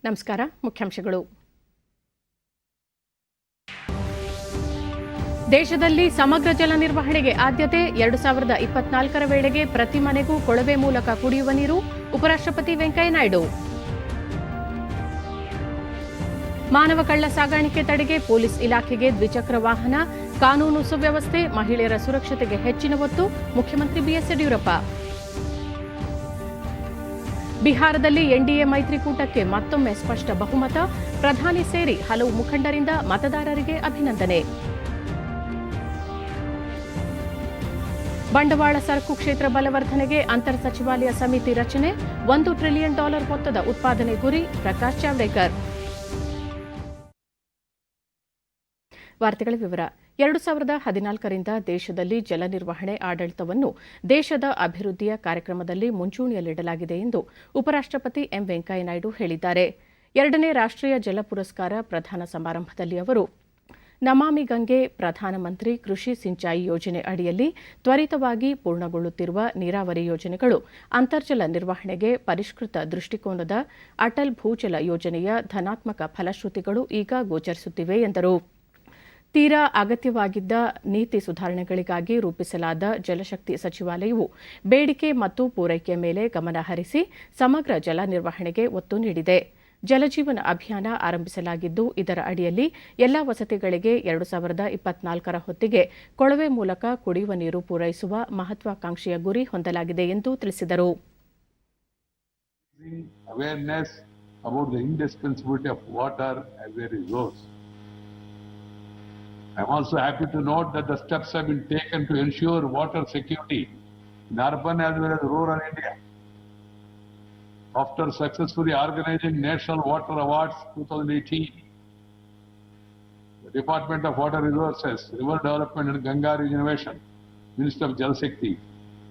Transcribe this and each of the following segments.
ನಮಸ್ಕಾರ. ಮುಖ್ಯಾಂಶಗಳು. ದೇಶದಲ್ಲಿ ಸಮಗ್ರ ಜಲ ನಿರ್ವಹಣೆಗೆ ಆದ್ಯತೆ. 2024ರ ವೇಳೆಗೆ ಪ್ರತಿ ಮನೆಗೂ ಕೊಳವೆ ಮೂಲಕ ಕುಡಿಯುವ ನೀರು. ಉಪರಾಷ್ಟ್ರಪತಿ ವೆಂಕಯ್ಯ ನಾಯ್ಡು. ಮಾನವ ಕಳ್ಳ ಸಾಗಾಣಿಕೆ ತಡೆಗೆ ಪೊಲೀಸ್ ಇಲಾಖೆಗೆ ದ್ವಿಚಕ್ರ ವಾಹನ. ಕಾನೂನು ಸುವ್ಯವಸ್ಥೆ, ಮಹಿಳೆಯರ ಸುರಕ್ಷತೆಗೆ ಹೆಚ್ಚಿನ ಒತ್ತು. ಮುಖ್ಯಮಂತ್ರಿ ಬಿಎಸ್ ಯಡಿಯೂರಪ್ಪ. ಬಿಹಾರದಲ್ಲಿ ಎನ್ಡಿಎ ಮೈತ್ರಿಕೂಟಕ್ಕೆ ಮತ್ತೊಮ್ಮೆ ಸ್ಪಷ್ಟ ಬಹುಮತ. ಪ್ರಧಾನಿ ಸೇರಿ ಹಲವು ಮುಖಂಡರಿಂದ ಮತದಾರರಿಗೆ ಅಭಿನಂದನೆ. ಬಂಡವಾಳ ಸರಕು ಕ್ಷೇತ್ರ ಬಲವರ್ಧನೆಗೆ ಅಂತರ್ ಸಚಿವಾಲಯ ಸಮಿತಿ ರಚನೆ. $1 ಟ್ರಿಲಿಯನ್ ಮೊತ್ತದ ಉತ್ಪಾದನೆ ಗುರಿ. ಪ್ರಕಾಶ್ ಜಾವಡೇಕರ್. ವಾರ್ತೆಗಳ ವಿವರ. 2014ರಿಂದ ದೇಶದಲ್ಲಿ ಜಲ ನಿರ್ವಹಣೆ ಆಡಳಿತವನ್ನು ದೇಶದ ಅಭಿವೃದ್ಧಿಯ ಕಾರ್ಯಕ್ರಮದಲ್ಲಿ ಮುಂಚೂಣಿಯಲ್ಲಿಡಲಾಗಿದೆ ಎಂದು ಉಪರಾಷ್ಟ್ರಪತಿ ಎಂ ವೆಂಕಯ್ಯ ನಾಯ್ಡು ಹೇಳಿದ್ದಾರೆ. 2ನೇ ರಾಷ್ಟ್ರೀಯ ಜಲ ಪುರಸ್ಕಾರ ಪ್ರದಾನ ಸಮಾರಂಭದಲ್ಲಿ ಅವರು ನಮಾಮಿ ಗಂಗೆ ಪ್ರಧಾನಮಂತ್ರಿ ಕೃಷಿ ಸಿಂಚಾಯಿ ಯೋಜನೆ ಅಡಿಯಲ್ಲಿ ತ್ವರಿತವಾಗಿ ಪೂರ್ಣಗೊಳ್ಳುತ್ತಿರುವ ನೀರಾವರಿ ಯೋಜನೆಗಳು ಅಂತರ್ಜಲ ನಿರ್ವಹಣೆಗೆ ಪರಿಷ್ಕೃತ ದೃಷ್ಟಿಕೋನದ ಅಟಲ್ ಭೂಜಲ ಯೋಜನೆಯ ಧನಾತ್ಮಕ ಫಲಶ್ರುತಿಗಳು ಈಗ ಗೋಚರಿಸುತ್ತಿವೆ ಎಂದರು. ತೀರಾ ಅಗತ್ಯವಾಗಿದ್ದ ನೀತಿ ಸುಧಾರಣೆಗಳಿಗಾಗಿ ರೂಪಿಸಲಾದ ಜಲಶಕ್ತಿ ಸಚಿವಾಲಯವು ಬೇಡಿಕೆ ಮತ್ತು ಪೂರೈಕೆಯ ಮೇಲೆ ಗಮನ ಹರಿಸಿ ಸಮಗ್ರ ಜಲ ನಿರ್ವಹಣೆಗೆ ಒತ್ತು ನೀಡಿದೆ. ಜಲಜೀವನ ಅಭಿಯಾನ ಆರಂಭಿಸಲಾಗಿದ್ದು, ಇದರ ಅಡಿಯಲ್ಲಿ ಎಲ್ಲಾ ವಸತಿಗಳಿಗೆ 2024ರ ಹೊತ್ತಿಗೆ ಕೊಳವೆ ಮೂಲಕ ಕುಡಿಯುವ ನೀರು ಪೂರೈಸುವ ಮಹತ್ವಾಕಾಂಕ್ಷೆಯ ಗುರಿ ಹೊಂದಲಾಗಿದೆ ಎಂದು ತಿಳಿಸಿದರು. I am also happy to note that the steps have been taken to ensure water security in urban as well as rural India. After successfully organizing National Water Awards 2018, the Department of Water Resources, River Development and Ganga Regeneration, Minister of Jal Shakti,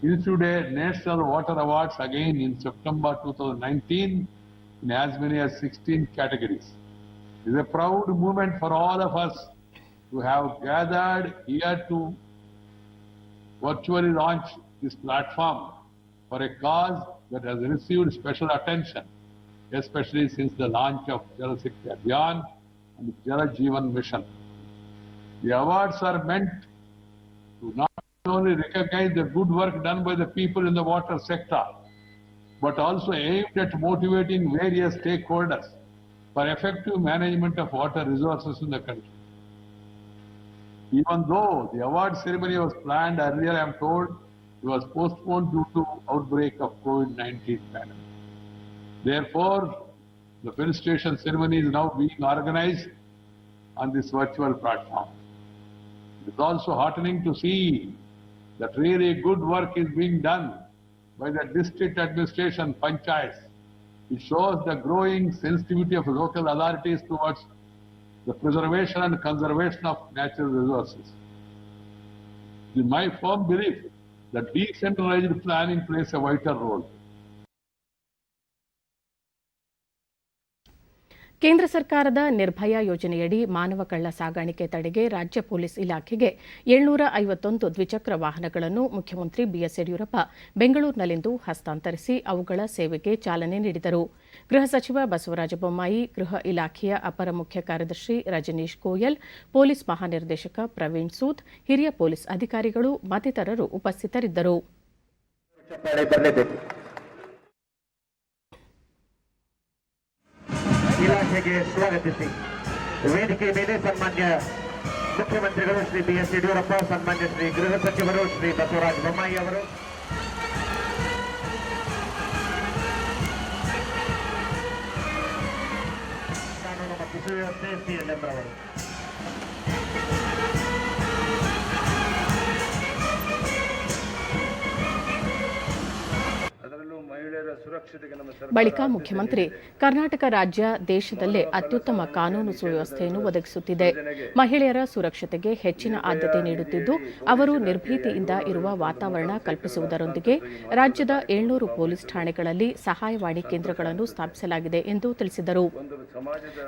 instituted National Water Awards again in September 2019 in as many as 16 categories. It is a proud moment for all of us to have gathered here to virtually launch this platform for a cause that has received special attention, especially since the launch of Jal Shakti Abhiyan and Jal Jeevan Mission. The awards are meant to not only recognize the good work done by the people in the water sector, but also aimed at motivating various stakeholders for effective management of water resources in the country. Even though the award ceremony was planned earlier, I am told it was postponed due to outbreak of COVID-19 pandemic. Therefore, the felicitation ceremony is now being organized on this virtual platform. It is also heartening to see that really good work is being done by the district administration, panchayats. It shows the growing sensitivity of local authorities towards the preservation and conservation of natural resources. It is my firm belief that decentralized planning plays a vital role. ಕೇಂದ್ರ ಸರ್ಕಾರದ ನಿರ್ಭಯ ಯೋಜನೆಯಡಿ ಮಾನವ ಕಳ್ಳ ಸಾಗಾಣಿಕೆ ತಡೆಗೆ ರಾಜ್ಯ police ಇಲಾಖೆಗೆ 751 ದ್ವಿಚಕ್ರ ವಾಹನಗಳನ್ನು ಮುಖ್ಯಮಂತ್ರಿ ಬಿಎಸ್ ಯಡಿಯೂರಪ್ಪ ಬೆಂಗಳೂರಿನಲ್ಲಿಂದು ಹಸ್ತಾಂತರಿಸಿ ಅವುಗಳ ಸೇವೆಗೆ ಚಾಲನೆ ನೀಡಿದರು. ಗೃಹ ಸಚಿವ ಬಸವರಾಜ ಬೊಮ್ಮಾಯಿ, ಗೃಹ ಇಲಾಖೆಯ ಅಪರ ಮುಖ್ಯ ಕಾರ್ಯದರ್ಶಿ ರಜನೀಶ್ ಗೋಯಲ್, ಪೊಲೀಸ್ ಮಹಾನಿರ್ದೇಶಕ ಪ್ರವೀಣ್ ಸೂದ್, ಹಿರಿಯ ಪೊಲೀಸ್ ಅಧಿಕಾರಿಗಳು ಮತ್ತಿತರರು ಉಪಸ್ಥಿತರಿದ್ದರು. ಇಲಾಖೆಗೆ ಸ್ವಾಗತಿಸಿ ವೇದಿಕೆ ಮೇಲೆ ಸನ್ಮಾನ್ಯ ಮುಖ್ಯಮಂತ್ರಿಗಳು ಶ್ರೀ ಬಿಎಸ್ ಯಡಿಯೂರಪ್ಪ, ಸನ್ಮಾನ್ಯ ಶ್ರೀ ಗೃಹ ಸಚಿವರು ಶ್ರೀ ಬಸವರಾಜ ಬೊಮ್ಮಾಯಿ ಅವರು, ಕಾನೂನು ಮತ್ತು ಸುವ್ಯವಸ್ಥೆ ಸಿಎಲ್ಎಂ ರವರು. ಬಳಿಕ ಮುಖ್ಯಮಂತ್ರಿ ಕರ್ನಾಟಕ ರಾಜ್ಯ ದೇಶದಲ್ಲೇ ಅತ್ಯುತ್ತಮ ಕಾನೂನು ಸುವ್ಯವಸ್ಥೆಯನ್ನು ಒದಗಿಸುತ್ತಿದೆ, ಮಹಿಳೆಯರ ಸುರಕ್ಷತೆಗೆ ಹೆಚ್ಚಿನ ಆದ್ಯತೆ ನೀಡುತ್ತಿದ್ದು ಅವರು ನಿರ್ಭೀತಿಯಿಂದ ಇರುವ ವಾತಾವರಣ ಕಲ್ಪಿಸುವುದರೊಂದಿಗೆ ರಾಜ್ಯದ 700 ಪೊಲೀಸ್ ಠಾಣೆಗಳಲ್ಲಿ ಸಹಾಯವಾಣಿ ಕೇಂದ್ರಗಳನ್ನು ಸ್ಥಾಪಿಸಲಾಗಿದೆ ಎಂದು ತಿಳಿಸಿದರು.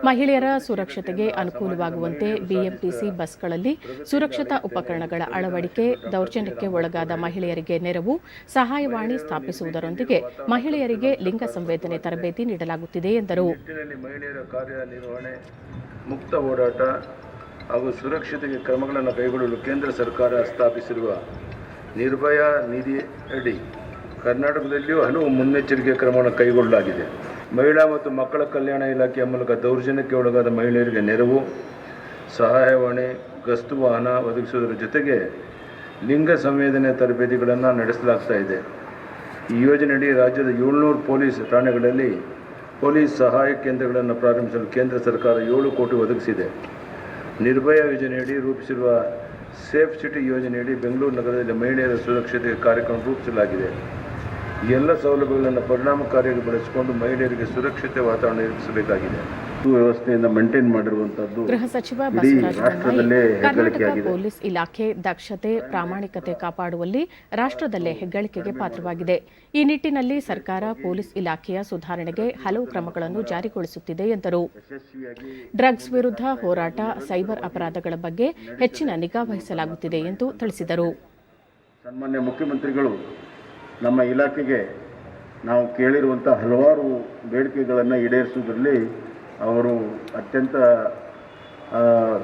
ಮಹಿಳೆಯರ ಸುರಕ್ಷತೆಗೆ ಅನುಕೂಲವಾಗುವಂತೆ ಬಿಎಂಟಿಸಿ ಬಸ್ಗಳಲ್ಲಿ ಸುರಕ್ಷತಾ ಉಪಕರಣಗಳ ಅಳವಡಿಕೆ, ದೌರ್ಜನ್ಯಕ್ಕೆ ಒಳಗಾದ ಮಹಿಳೆಯರಿಗೆ ನೆರವು, ಸಹಾಯವಾಣಿ ಸ್ಥಾಪಿಸುವುದರೊಂದಿಗೆ ಮಹಿಳೆಯರ ಮಹಿಳೆಯರಿಗೆ ಲಿಂಗ ಸಂವೇದನೆ ತರಬೇತಿ ನೀಡಲಾಗುತ್ತಿದೆ ಎಂದರು. ನಿಟ್ಟಿನಲ್ಲಿ ಮಹಿಳೆಯರ ಕಾರ್ಯನಿರ್ವಹಣೆ, ಮುಕ್ತ ಓಡಾಟ ಹಾಗೂ ಸುರಕ್ಷತೆಗೆ ಕ್ರಮಗಳನ್ನು ಕೈಗೊಳ್ಳಲು ಕೇಂದ್ರ ಸರ್ಕಾರ ಸ್ಥಾಪಿಸಿರುವ ನಿರ್ಭಯ ನಿಧಿ ಅಡಿ ಕರ್ನಾಟಕದಲ್ಲಿಯೂ ಹಲವು ಮುನ್ನೆಚ್ಚರಿಕೆ ಕ್ರಮಗಳನ್ನು ಕೈಗೊಳ್ಳಲಾಗಿದೆ. ಮಹಿಳಾ ಮತ್ತು ಮಕ್ಕಳ ಕಲ್ಯಾಣ ಇಲಾಖೆಯ ಮೂಲಕ ದೌರ್ಜನ್ಯಕ್ಕೆ ಒಳಗಾದ ಮಹಿಳೆಯರಿಗೆ ನೆರವು, ಸಹಾಯವಾಣಿ, ಗಸ್ತು ವಾಹನ ಒದಗಿಸುವುದರ ಜೊತೆಗೆ ಲಿಂಗ ಸಂವೇದನೆ ತರಬೇತಿಗಳನ್ನು ನಡೆಸಲಾಗ್ತಾ ಇದೆ. ಈ ಯೋಜನೆಯಡಿ ರಾಜ್ಯದ 700 ಪೊಲೀಸ್ ಠಾಣೆಗಳಲ್ಲಿ ಪೊಲೀಸ್ ಸಹಾಯ ಕೇಂದ್ರಗಳನ್ನು ಪ್ರಾರಂಭಿಸಲು ಕೇಂದ್ರ ಸರ್ಕಾರ 7 ಕೋಟಿ ಒದಗಿಸಿದೆ. ನಿರ್ಭಯ ಯೋಜನೆಯಡಿ ರೂಪಿಸಿರುವ ಸೇಫ್ ಸಿಟಿ ಯೋಜನೆಯಡಿ ಬೆಂಗಳೂರು ನಗರದಲ್ಲಿ ಮಹಿಳೆಯರ ಸುರಕ್ಷತೆಗೆ ಕಾರ್ಯಕ್ರಮ ರೂಪಿಸಲಾಗಿದೆ. ಈ ಎಲ್ಲ ಸೌಲಭ್ಯಗಳನ್ನು ಪರಿಣಾಮಕಾರಿಯಾಗಿ ಬಳಸಿಕೊಂಡು ಮಹಿಳೆಯರಿಗೆ ಸುರಕ್ಷತೆ ವಾತಾವರಣ ನಿರ್ಮಿಸಬೇಕಾಗಿದೆ. ವ್ಯವಸ್ಥೆಯಿಂದ ಮೇಂಟೈನ್ ಮಾಡಿರುವಂತದ್ದು ಗೃಹ ಸಚಿವ ಬಸವರಾಜ ಬೊಮ್ಮಾಯಿ ಕರ್ನಾಟಕ ಪೊಲೀಸ್ ಇಲಾಖೆ ದಕ್ಷತೆ, ಪ್ರಾಮಾಣಿಕತೆ ಕಾಪಾಡುವಲ್ಲಿ ರಾಷ್ಟ್ರದಲ್ಲೇ ಹೆಗ್ಗಳಿಕೆಗೆ ಪಾತ್ರವಾಗಿದೆ. ಈ ನಿಟ್ಟಿನಲ್ಲಿ ಸರ್ಕಾರ ಪೊಲೀಸ್ ಇಲಾಖೆಯ ಸುಧಾರಣೆಗೆ ಹಲವು ಕ್ರಮಗಳನ್ನು ಜಾರಿಗೊಳಿಸುತ್ತಿದೆ ಎಂದರು. ಡ್ರಗ್ಸ್ ವಿರುದ್ಧ ಹೋರಾಟ, ಸೈಬರ್ ಅಪರಾಧಗಳ ಬಗ್ಗೆ ಹೆಚ್ಚಿನ ನಿಗಾ ವಹಿಸಲಾಗುತ್ತಿದೆ ಎಂದು ತಿಳಿಸಿದರು. ಸನ್ಮಾನ್ಯ ಮುಖ್ಯಮಂತ್ರಿಗಳು ನಮ್ಮ ಇಲಾಖೆಗೆ ನಾವು ಕೇಳಿರುವಂಥ ಹಲವಾರು ಬೇಡಿಕೆಗಳನ್ನು ಈಡೇರಿಸುವುದರಲ್ಲಿ ಅವರು ಅತ್ಯಂತ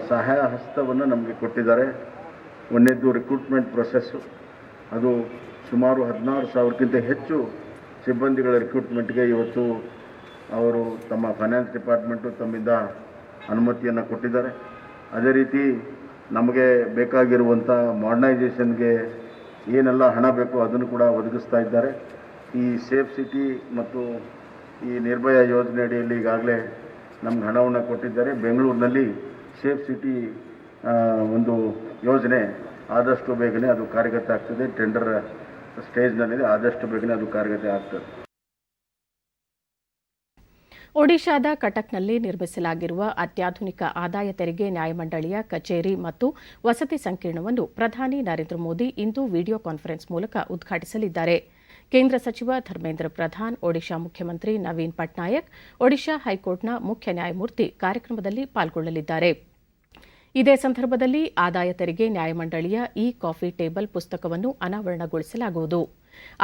ಸಹಾಯ ಹಸ್ತವನ್ನು ನಮಗೆ ಕೊಟ್ಟಿದ್ದಾರೆ. ಒಂದನೇದು ರಿಕ್ರೂಟ್ಮೆಂಟ್ ಪ್ರೊಸೆಸ್ಸು, ಅದು ಸುಮಾರು 16,000ಕ್ಕಿಂತ ಹೆಚ್ಚು ಸಿಬ್ಬಂದಿಗಳ ರಿಕ್ರೂಟ್ಮೆಂಟ್ಗೆ ಇವತ್ತು ಅವರು ತಮ್ಮ ಫೈನಾನ್ಸ್ ಡಿಪಾರ್ಟ್ಮೆಂಟು ತಮ್ಮಿಂದ ಅನುಮತಿಯನ್ನು ಕೊಟ್ಟಿದ್ದಾರೆ. ಅದೇ ರೀತಿ ನಮಗೆ ಬೇಕಾಗಿರುವಂಥ ಮಾಡರ್ನೈಸೇಷನ್ಗೆ ಏನೆಲ್ಲ ಹಣ ಬೇಕೋ ಅದನ್ನು ಕೂಡ ಒದಗಿಸ್ತಾ ಇದ್ದಾರೆ. ಈ ಸೇಫ್ ಸಿಟಿ ಮತ್ತು ಈ ನಿರ್ಭಯ ಯೋಜನೆ ಅಡಿಯಲ್ಲಿ ಈಗಾಗಲೇ ನಮ್ಗೆ ಹಣವನ್ನು ಕೊಟ್ಟಿದ್ದಾರೆ. ಬೆಂಗಳೂರಿನಲ್ಲಿ ಸೇಫ್ ಸಿಟಿ ಒಂದು ಯೋಜನೆ ಆದಷ್ಟು ಬೇಗನೆ ಅದು ಕಾರ್ಯಗತ ಆಗ್ತದೆ. ಟೆಂಡರ್ ಸ್ಟೇಜ್ನಲ್ಲಿದೆ, ಆದಷ್ಟು ಬೇಗನೆ ಅದು ಕಾರ್ಯಗತ ಆಗ್ತದೆ. ಒಡಿಶಾದ ಕಟಕ್ನಲ್ಲಿ ನಿರ್ಮಿಸಲಾಗಿರುವ ಅತ್ಯಾಧುನಿಕ ಆದಾಯ ತೆರಿಗೆ ನ್ಯಾಯಮಂಡಳಿಯ ಕಚೇರಿ ಮತ್ತು ವಸತಿ ಸಂಕೀರ್ಣವನ್ನು ಪ್ರಧಾನಿ ನರೇಂದ್ರ ಮೋದಿ ಇಂದು ವಿಡಿಯೋ ಕಾನ್ಫರೆನ್ಸ್ ಮೂಲಕ ಉದ್ಘಾಟಿಸಲಿದ್ದಾರೆ. ಕೇಂದ್ರ ಸಚಿವ ಧರ್ಮೇಂದ್ರ ಪ್ರಧಾನ್, ಒಡಿಶಾ ಮುಖ್ಯಮಂತ್ರಿ ನವೀನ್ ಪಟ್ನಾಯಕ್, ಒಡಿಶಾ ಹೈಕೋರ್ಟ್ನ ಮುಖ್ಯ ನ್ಯಾಯಮೂರ್ತಿ ಕಾರ್ಯಕ್ರಮದಲ್ಲಿ ಪಾಲ್ಗೊಳ್ಳಲಿದ್ದಾರೆ. ಇದೇ ಸಂದರ್ಭದಲ್ಲಿ ಆದಾಯ ತೆರಿಗೆ ನ್ಯಾಯಮಂಡಳಿಯ ಇ ಕಾಫಿ ಟೇಬಲ್ ಪುಸ್ತಕವನ್ನು ಅನಾವರಣಗೊಳಿಸಲಾಗುವುದು.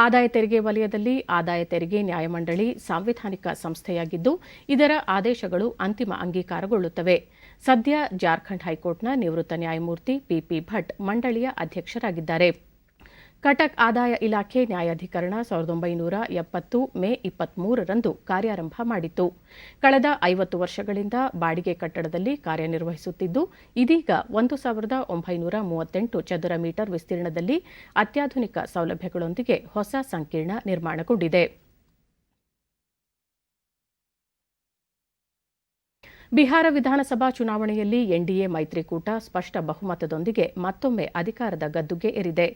ಆದಾಯ ತೆರಿಗೆ ವಲಯದಲ್ಲಿ ಆದಾಯ ತೆರಿಗೆ ನ್ಯಾಯಮಂಡಳಿ ಸಾಂವಿಧಾನಿಕ ಸಂಸ್ಥೆಯಾಗಿದ್ದು, ಇದರ ಆದೇಶಗಳು ಅಂತಿಮ ಅಂಗೀಕಾರಗೊಳ್ಳುತ್ತವೆ. ಸದ್ಯ ಜಾರ್ಖಂಡ್ ಹೈಕೋರ್ಟ್ನ ನಿವೃತ್ತ ನ್ಯಾಯಮೂರ್ತಿ ಪಿಪಿ ಭಟ್ ಮಂಡಳಿಯ ಅಧ್ಯಕ್ಷರಾಗಿದ್ದಾರೆ. ಕಟಕ್ ಆದಾಯ ಇಲಾಖೆ ನ್ಯಾಯಾಧಿಕರಣ 1970 ಮೇ 23ರಂದು ಕಾರ್ಯಾರಂಭ ಮಾಡಿತ್ತು. ಕಳೆದ 50 ವರ್ಷಗಳಿಂದ ಬಾಡಿಗೆ ಕಟ್ಟಡದಲ್ಲಿ ಕಾರ್ಯನಿರ್ವಹಿಸುತ್ತಿದ್ದು, ಇದೀಗ 1938 ಚದರ ಮೀಟರ್ ವಿಸ್ತೀರ್ಣದಲ್ಲಿ ಅತ್ಯಾಧುನಿಕ ಸೌಲಭ್ಯಗಳೊಂದಿಗೆ ಹೊಸ ಸಂಕೀರ್ಣ ನಿರ್ಮಾಣಗೊಂಡಿದೆ. ಬಿಹಾರ ವಿಧಾನಸಭಾ ಚುನಾವಣೆಯಲ್ಲಿ ಎನ್ಡಿಎ ಮೈತ್ರಿಕೂಟ ಸ್ಪಷ್ಟ ಬಹುಮತದೊಂದಿಗೆ ಮತ್ತೊಮ್ಮೆ ಅಧಿಕಾರದ ಗದ್ದುಗೆ ಏರಿದೆ.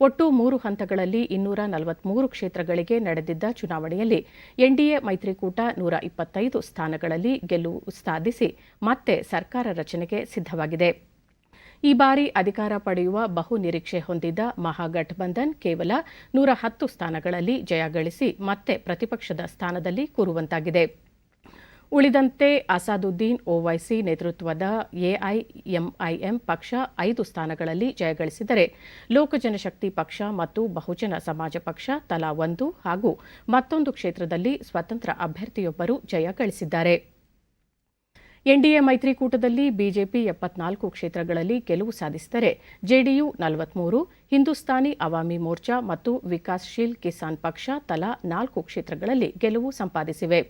ಒಟ್ಟು 3 ಹಂತಗಳಲ್ಲಿ 243 ಕ್ಷೇತ್ರಗಳಿಗೆ ನಡೆದಿದ್ದ ಚುನಾವಣೆಯಲ್ಲಿ ಎನ್ಡಿಎ ಮೈತ್ರಿಕೂಟ 125 ಸ್ಥಾನಗಳಲ್ಲಿ ಗೆಲುವು ಸಾಧಿಸಿ ಮತ್ತೆ ಸರ್ಕಾರ ರಚನೆಗೆ ಸಿದ್ಧವಾಗಿದೆ. ಈ ಬಾರಿ ಅಧಿಕಾರ ಪಡೆಯುವ ಬಹು ನಿರೀಕ್ಷೆ ಹೊಂದಿದ್ದ ಮಹಾಗಠಬಂಧನ್ ಕೇವಲ 110 ಸ್ಥಾನಗಳಲ್ಲಿ ಜಯ ಗಳಿಸಿ ಮತ್ತೆ ಪ್ರತಿಪಕ್ಷದ ಸ್ಥಾನದಲ್ಲಿ ಕೂರುವಂತಾಗಿದೆ. ಉಳಿದಂತೆ ಅಸಾದುದ್ದೀನ್ ಓವೈಸಿ ನೇತೃತ್ವದ ಎಐಎಂಐಎಂ ಪಕ್ಷ 5 ಸ್ಥಾನಗಳಲ್ಲಿ ಜಯಗಳಿಸಿದರೆ, ಲೋಕ ಜನಶಕ್ತಿ ಪಕ್ಷ ಮತ್ತು ಬಹುಜನ ಸಮಾಜ ಪಕ್ಷ ತಲಾ 1 ಹಾಗೂ ಮತ್ತೊಂದು ಕ್ಷೇತ್ರದಲ್ಲಿ ಸ್ವತಂತ್ರ ಅಭ್ಯರ್ಥಿಯೊಬ್ಬರು ಜಯ ಗಳಿಸಿದ್ದಾರೆ. ಎನ್ಡಿಎ ಮೈತ್ರಿಕೂಟದಲ್ಲಿ ಬಿಜೆಪಿ 74 ಕ್ಷೇತ್ರಗಳಲ್ಲಿ ಗೆಲುವು ಸಾಧಿಸಿದರೆ, ಜೆಡಿಯು 43, ಹಿಂದೂಸ್ತಾನಿ ಅವಾಮಿ ಮೋರ್ಚಾ ಮತ್ತು ವಿಕಾಸ್ಶೀಲ್ ಕಿಸಾನ್ ಪಕ್ಷ ತಲಾ 4 ಕ್ಷೇತ್ರಗಳಲ್ಲಿ ಗೆಲುವು ಸಂಪಾದಿಸಿವೆ.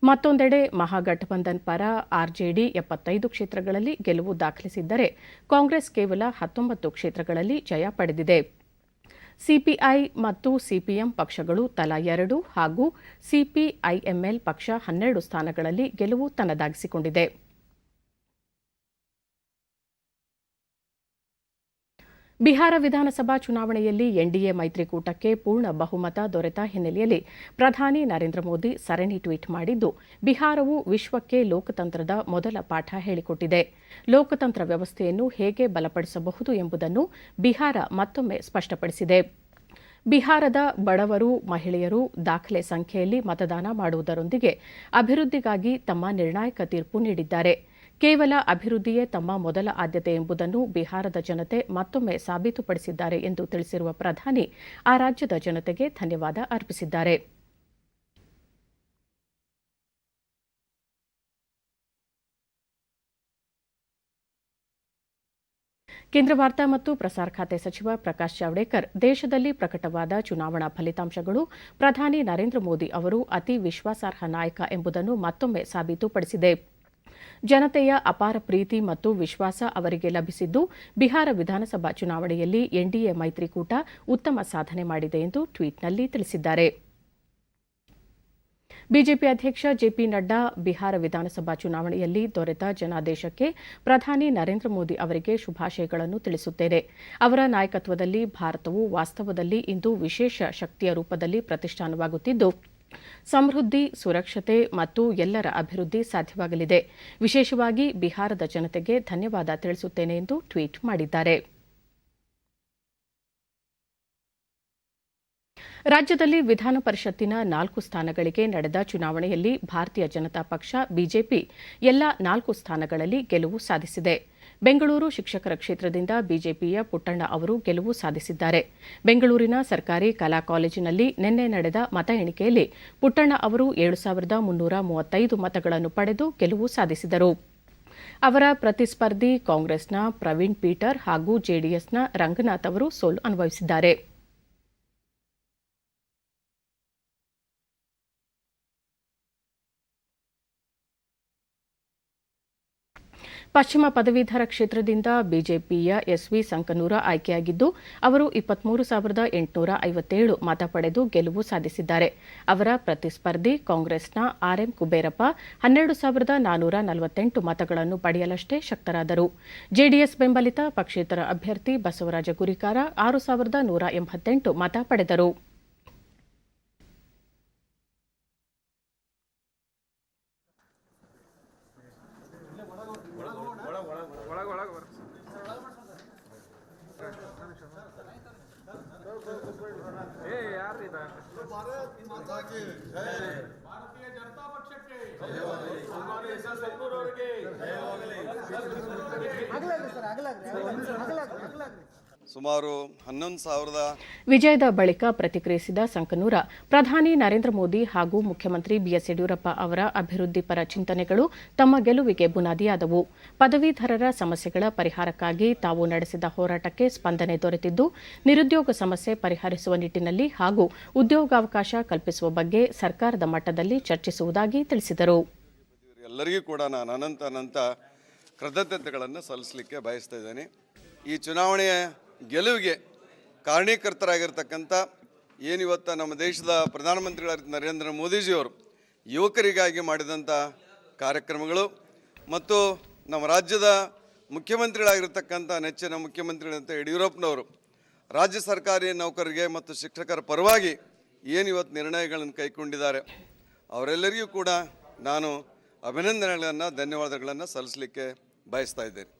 ಮತ್ತೊಂದೆಡೆ ಮಹಾಗಠಬಂಧನ್ ಪರ ಆರ್ಜೆಡಿ 75 ಕ್ಷೇತ್ರಗಳಲ್ಲಿ ಗೆಲುವು ದಾಖಲಿಸಿದ್ದರೆ, ಕಾಂಗ್ರೆಸ್ ಕೇವಲ 19 ಕ್ಷೇತ್ರಗಳಲ್ಲಿ ಜಯ ಪಡೆದಿದೆ. ಸಿಪಿಐ ಮತ್ತು ಸಿಪಿಎಂ ಪಕ್ಷಗಳು ತಲಾ 2 ಹಾಗೂ ಸಿಪಿಐಎಂಎಲ್ ಪಕ್ಷ 12 ಸ್ಥಾನಗಳಲ್ಲಿ ಗೆಲುವು ತನ್ನದಾಗಿಸಿಕೊಂಡಿದೆ. ಬಿಹಾರ ವಿಧಾನಸಭಾ ಚುನಾವಣೆಯಲ್ಲಿ ಎನ್ಡಿಎ ಮೈತ್ರಿಕೂಟಕ್ಕೆ ಪೂರ್ಣ ಬಹುಮತ ದೊರೆತ ಹಿನ್ನೆಲೆಯಲ್ಲಿ ಪ್ರಧಾನಿ ನರೇಂದ್ರ ಮೋದಿ ಸರಣಿ ಟ್ವೀಟ್ ಮಾಡಿದ್ದು, ಬಿಹಾರವು ವಿಶ್ವಕ್ಕೆ ಲೋಕತಂತ್ರದ ಮೊದಲ ಪಾಠ ಹೇಳಿಕೊಟ್ಟಿದೆ. ಲೋಕತಂತ್ರ ವ್ಯವಸ್ಥೆಯನ್ನು ಹೇಗೆ ಬಲಪಡಿಸಬಹುದು ಎಂಬುದನ್ನು ಬಿಹಾರ ಮತ್ತೊಮ್ಮೆ ಸ್ಪಷ್ಟಪಡಿಸಿದೆ. ಬಿಹಾರದ ಬಡವರು, ಮಹಿಳೆಯರು ದಾಖಲೆ ಸಂಖ್ಯೆಯಲ್ಲಿ ಮತದಾನ ಮಾಡುವುದರೊಂದಿಗೆ ಅಭಿವೃದ್ಧಿಗಾಗಿ ತಮ್ಮ ನಿರ್ಣಾಯಕ ತೀರ್ಪು ನೀಡಿದ್ದಾರೆ. ಕೇವಲ ಅಭಿವೃದ್ಧಿಯೇ ತಮ್ಮ ಮೊದಲ ಆದ್ಯತೆ ಎಂಬುದನ್ನು ಬಿಹಾರದ ಜನತೆ ಮತ್ತೊಮ್ಮೆ ಸಾಬೀತುಪಡಿಸಿದ್ದಾರೆ ಎಂದು ತಿಳಿಸಿರುವ ಪ್ರಧಾನಿ ಆ ರಾಜ್ಯದ ಜನತೆಗೆ ಧನ್ಯವಾದ ಅರ್ಪಿಸಿದ್ದಾರೆ. ಕೇಂದ್ರ ವಾರ್ತಾ ಮತ್ತು ಪ್ರಸಾರ ಖಾತೆ ಸಚಿವ ಪ್ರಕಾಶ್ ಜಾವಡೇಕರ್ ದೇಶದಲ್ಲಿ ಪ್ರಕಟವಾದ ಚುನಾವಣಾ ಫಲಿತಾಂಶಗಳು ಪ್ರಧಾನಿ ನರೇಂದ್ರ ಮೋದಿ ಅವರು ಅತಿ ವಿಶ್ವಾಸಾರ್ಹ ನಾಯಕ ಎಂಬುದನ್ನು ಮತ್ತೊಮ್ಮೆ ಸಾಬೀತುಪಡಿಸಿದೆ. ಜನತೆಯ ಅಪಾರ ಪ್ರೀತಿ ಮತ್ತು ವಿಶ್ವಾಸ ಅವರಿಗೆ ಲಭಿಸಿದ್ದು, ಬಿಹಾರ ವಿಧಾನಸಭಾ ಚುನಾವಣೆಯಲ್ಲಿ ಎನ್ಡಿಎ ಮೈತ್ರಿಕೂಟ ಉತ್ತಮ ಸಾಧನೆ ಮಾಡಿದೆ ಎಂದು ಟ್ವೀಟ್ನಲ್ಲಿ ತಿಳಿಸಿದ್ದಾರೆ. ಬಿಜೆಪಿ ಅಧ್ಯಕ್ಷ ಜೆಪಿ ನಡ್ಡಾ ಬಿಹಾರ ವಿಧಾನಸಭಾ ಚುನಾವಣೆಯಲ್ಲಿ ದೊರೆತ ಜನಾದೇಶಕ್ಕೆ ಪ್ರಧಾನಿ ನರೇಂದ್ರ ಮೋದಿ ಅವರಿಗೆ ಶುಭಾಶಯಗಳನ್ನು ತಿಳಿಸುತ್ತೇನೆ. ಅವರ ನಾಯಕತ್ವದಲ್ಲಿ ಭಾರತವು ವಾಸ್ತವದಲ್ಲಿ ಇಂದು ವಿಶೇಷ ಶಕ್ತಿಯ ರೂಪದಲ್ಲಿ ಪ್ರತಿಷ್ಠಾನವಾಗುತ್ತಿದ್ದು, ಸಮೃದ್ಧಿ, ಸುರಕ್ಷತೆ ಮತ್ತು ಎಲ್ಲರ ಅಭಿವೃದ್ಧಿ ಸಾಧ್ಯವಾಗಲಿದೆ. ವಿಶೇಷವಾಗಿ ಬಿಹಾರದ ಜನತೆಗೆ ಧನ್ಯವಾದ ತಿಳಿಸುತ್ತೇನೆ ಎಂದು ಟ್ವೀಟ್ ಮಾಡಿದ್ದಾರೆ. ರಾಜ್ಯದಲ್ಲಿ ವಿಧಾನ ಪರಿಷತ್ತಿನ 4 ಸ್ಥಾನಗಳಿಗೆ ನಡೆದ ಚುನಾವಣೆಯಲ್ಲಿ ಭಾರತೀಯ ಜನತಾ ಪಕ್ಷ ಬಿಜೆಪಿ ಎಲ್ಲ 4 ಸ್ಥಾನಗಳಲ್ಲಿ ಗೆಲುವು ಸಾಧಿಸಿದೆ. ಬೆಂಗಳೂರು ಶಿಕ್ಷಕರ ಕ್ಷೇತ್ರದಿಂದ ಬಿಜೆಪಿಯ ಪುಟ್ಟಣ್ಣ ಅವರು ಗೆಲುವು ಸಾಧಿಸಿದ್ದಾರೆ. ಬೆಂಗಳೂರಿನ ಸರ್ಕಾರಿ ಕಲಾ ಕಾಲೇಜಿನಲ್ಲಿ ನಿನ್ನೆ ನಡೆದ ಮತ ಎಣಿಕೆಯಲ್ಲಿ ಪುಟ್ಟಣ್ಣ ಅವರು 7,335 ಮತಗಳನ್ನು ಪಡೆದು ಗೆಲುವು ಸಾಧಿಸಿದರು. ಅವರ ಪ್ರತಿಸ್ಪರ್ಧಿ ಕಾಂಗ್ರೆಸ್ನ ಪ್ರವೀಣ್ ಪೀಟರ್ ಹಾಗೂ ಜೆಡಿಎಸ್ನ ರಂಗನಾಥ್ ಅವರು ಸೋಲು ಅನುಭವಿಸಿದ್ದಾರೆ. ಪಶ್ಚಿಮ ಪದವೀಧರ ಕ್ಷೇತ್ರದಿಂದ ಬಿಜೆಪಿಯ ಎಸ್ವಿ ಸಂಕನೂರ ಆಯ್ಕೆಯಾಗಿದ್ದು, ಅವರು 23,857 ಮತ ಪಡೆದು ಗೆಲುವು ಸಾಧಿಸಿದ್ದಾರೆ. ಅವರ ಪ್ರತಿಸ್ಪರ್ಧಿ ಕಾಂಗ್ರೆಸ್ನ ಆರ್ಎಂ ಕುಬೇರಪ್ಪ 12,448 ಮತಗಳನ್ನು ಪಡೆಯಲಷ್ಟೇ ಶಕ್ತರಾದರು. ಜೆಡಿಎಸ್ ಬೆಂಬಲಿತ ಪಕ್ಷೇತರ ಅಭ್ಯರ್ಥಿ ಬಸವರಾಜ ಗುರಿಕಾರ 6,188 ಮತ ಪಡೆದರು. ಸುಮಾರು 11,000 ವಿಜಯದ ಬಳಿಕ ಪ್ರತಿಕ್ರಿಯಿಸಿದ ಸಂಕನೂರ, ಪ್ರಧಾನಿ ನರೇಂದ್ರ ಮೋದಿ ಹಾಗೂ ಮುಖ್ಯಮಂತ್ರಿ ಬಿಎಸ್ ಯಡಿಯೂರಪ್ಪ ಅವರ ಅಭಿವೃದ್ಧಿಪರ ಚಿಂತನೆಗಳು ತಮ್ಮ ಗೆಲುವಿಗೆ ಬುನಾದಿಯಾದವು. ಪದವೀಧರರ ಸಮಸ್ಯೆಗಳ ಪರಿಹಾರಕ್ಕಾಗಿ ತಾವು ನಡೆಸಿದ ಹೋರಾಟಕ್ಕೆ ಸ್ಪಂದನೆ ದೊರೆತಿದ್ದು, ನಿರುದ್ಯೋಗ ಸಮಸ್ಯೆ ಪರಿಹರಿಸುವ ನಿಟ್ಟಿನಲ್ಲಿ ಹಾಗೂ ಉದ್ಯೋಗಾವಕಾಶ ಕಲ್ಪಿಸುವ ಬಗ್ಗೆ ಸರ್ಕಾರದ ಮಟ್ಟದಲ್ಲಿ ಚರ್ಚಿಸುವುದಾಗಿ ತಿಳಿಸಿದರು. ಎಲ್ಲರಿಗೂ ಕೂಡ ನಾನು ಅನಂತ ಕೃತಜ್ಞತೆಗಳನ್ನು ಸಲ್ಲಿಸಲಿಕ್ಕೆ ಬಯಸ್ತಾ ಇದ್ದೇನೆ. ಈ ಚುನಾವಣೆಯ ಗೆಲುವಿಗೆ ಕಾರಣೀಕರ್ತರಾಗಿರ್ತಕ್ಕಂಥ ಏನಿವತ್ತು ನಮ್ಮ ದೇಶದ ಪ್ರಧಾನಮಂತ್ರಿಗಳಾದ ನರೇಂದ್ರ ಮೋದಿಜಿಯವರು ಯುವಕರಿಗಾಗಿ ಮಾಡಿದಂಥ ಕಾರ್ಯಕ್ರಮಗಳು ಮತ್ತು ನಮ್ಮ ರಾಜ್ಯದ ಮುಖ್ಯಮಂತ್ರಿಗಳಾಗಿರ್ತಕ್ಕಂಥ ನೆಚ್ಚಿನ ಮುಖ್ಯಮಂತ್ರಿಗಳಂತ ಯಡಿಯೂರಪ್ಪನವರು ರಾಜ್ಯ ಸರ್ಕಾರಿ ನೌಕರರಿಗೆ ಮತ್ತು ಶಿಕ್ಷಕರ ಪರವಾಗಿ ಏನಿವತ್ತು ನಿರ್ಣಯಗಳನ್ನು ಕೈಗೊಂಡಿದ್ದಾರೆ, ಅವರೆಲ್ಲರಿಗೂ ಕೂಡ ನಾನು ಅಭಿನಂದನೆಗಳನ್ನು ಧನ್ಯವಾದಗಳನ್ನು ಸಲ್ಲಿಸಲಿಕ್ಕೆ ಬಯಸ್ತಾ ಇದ್ದೇನೆ.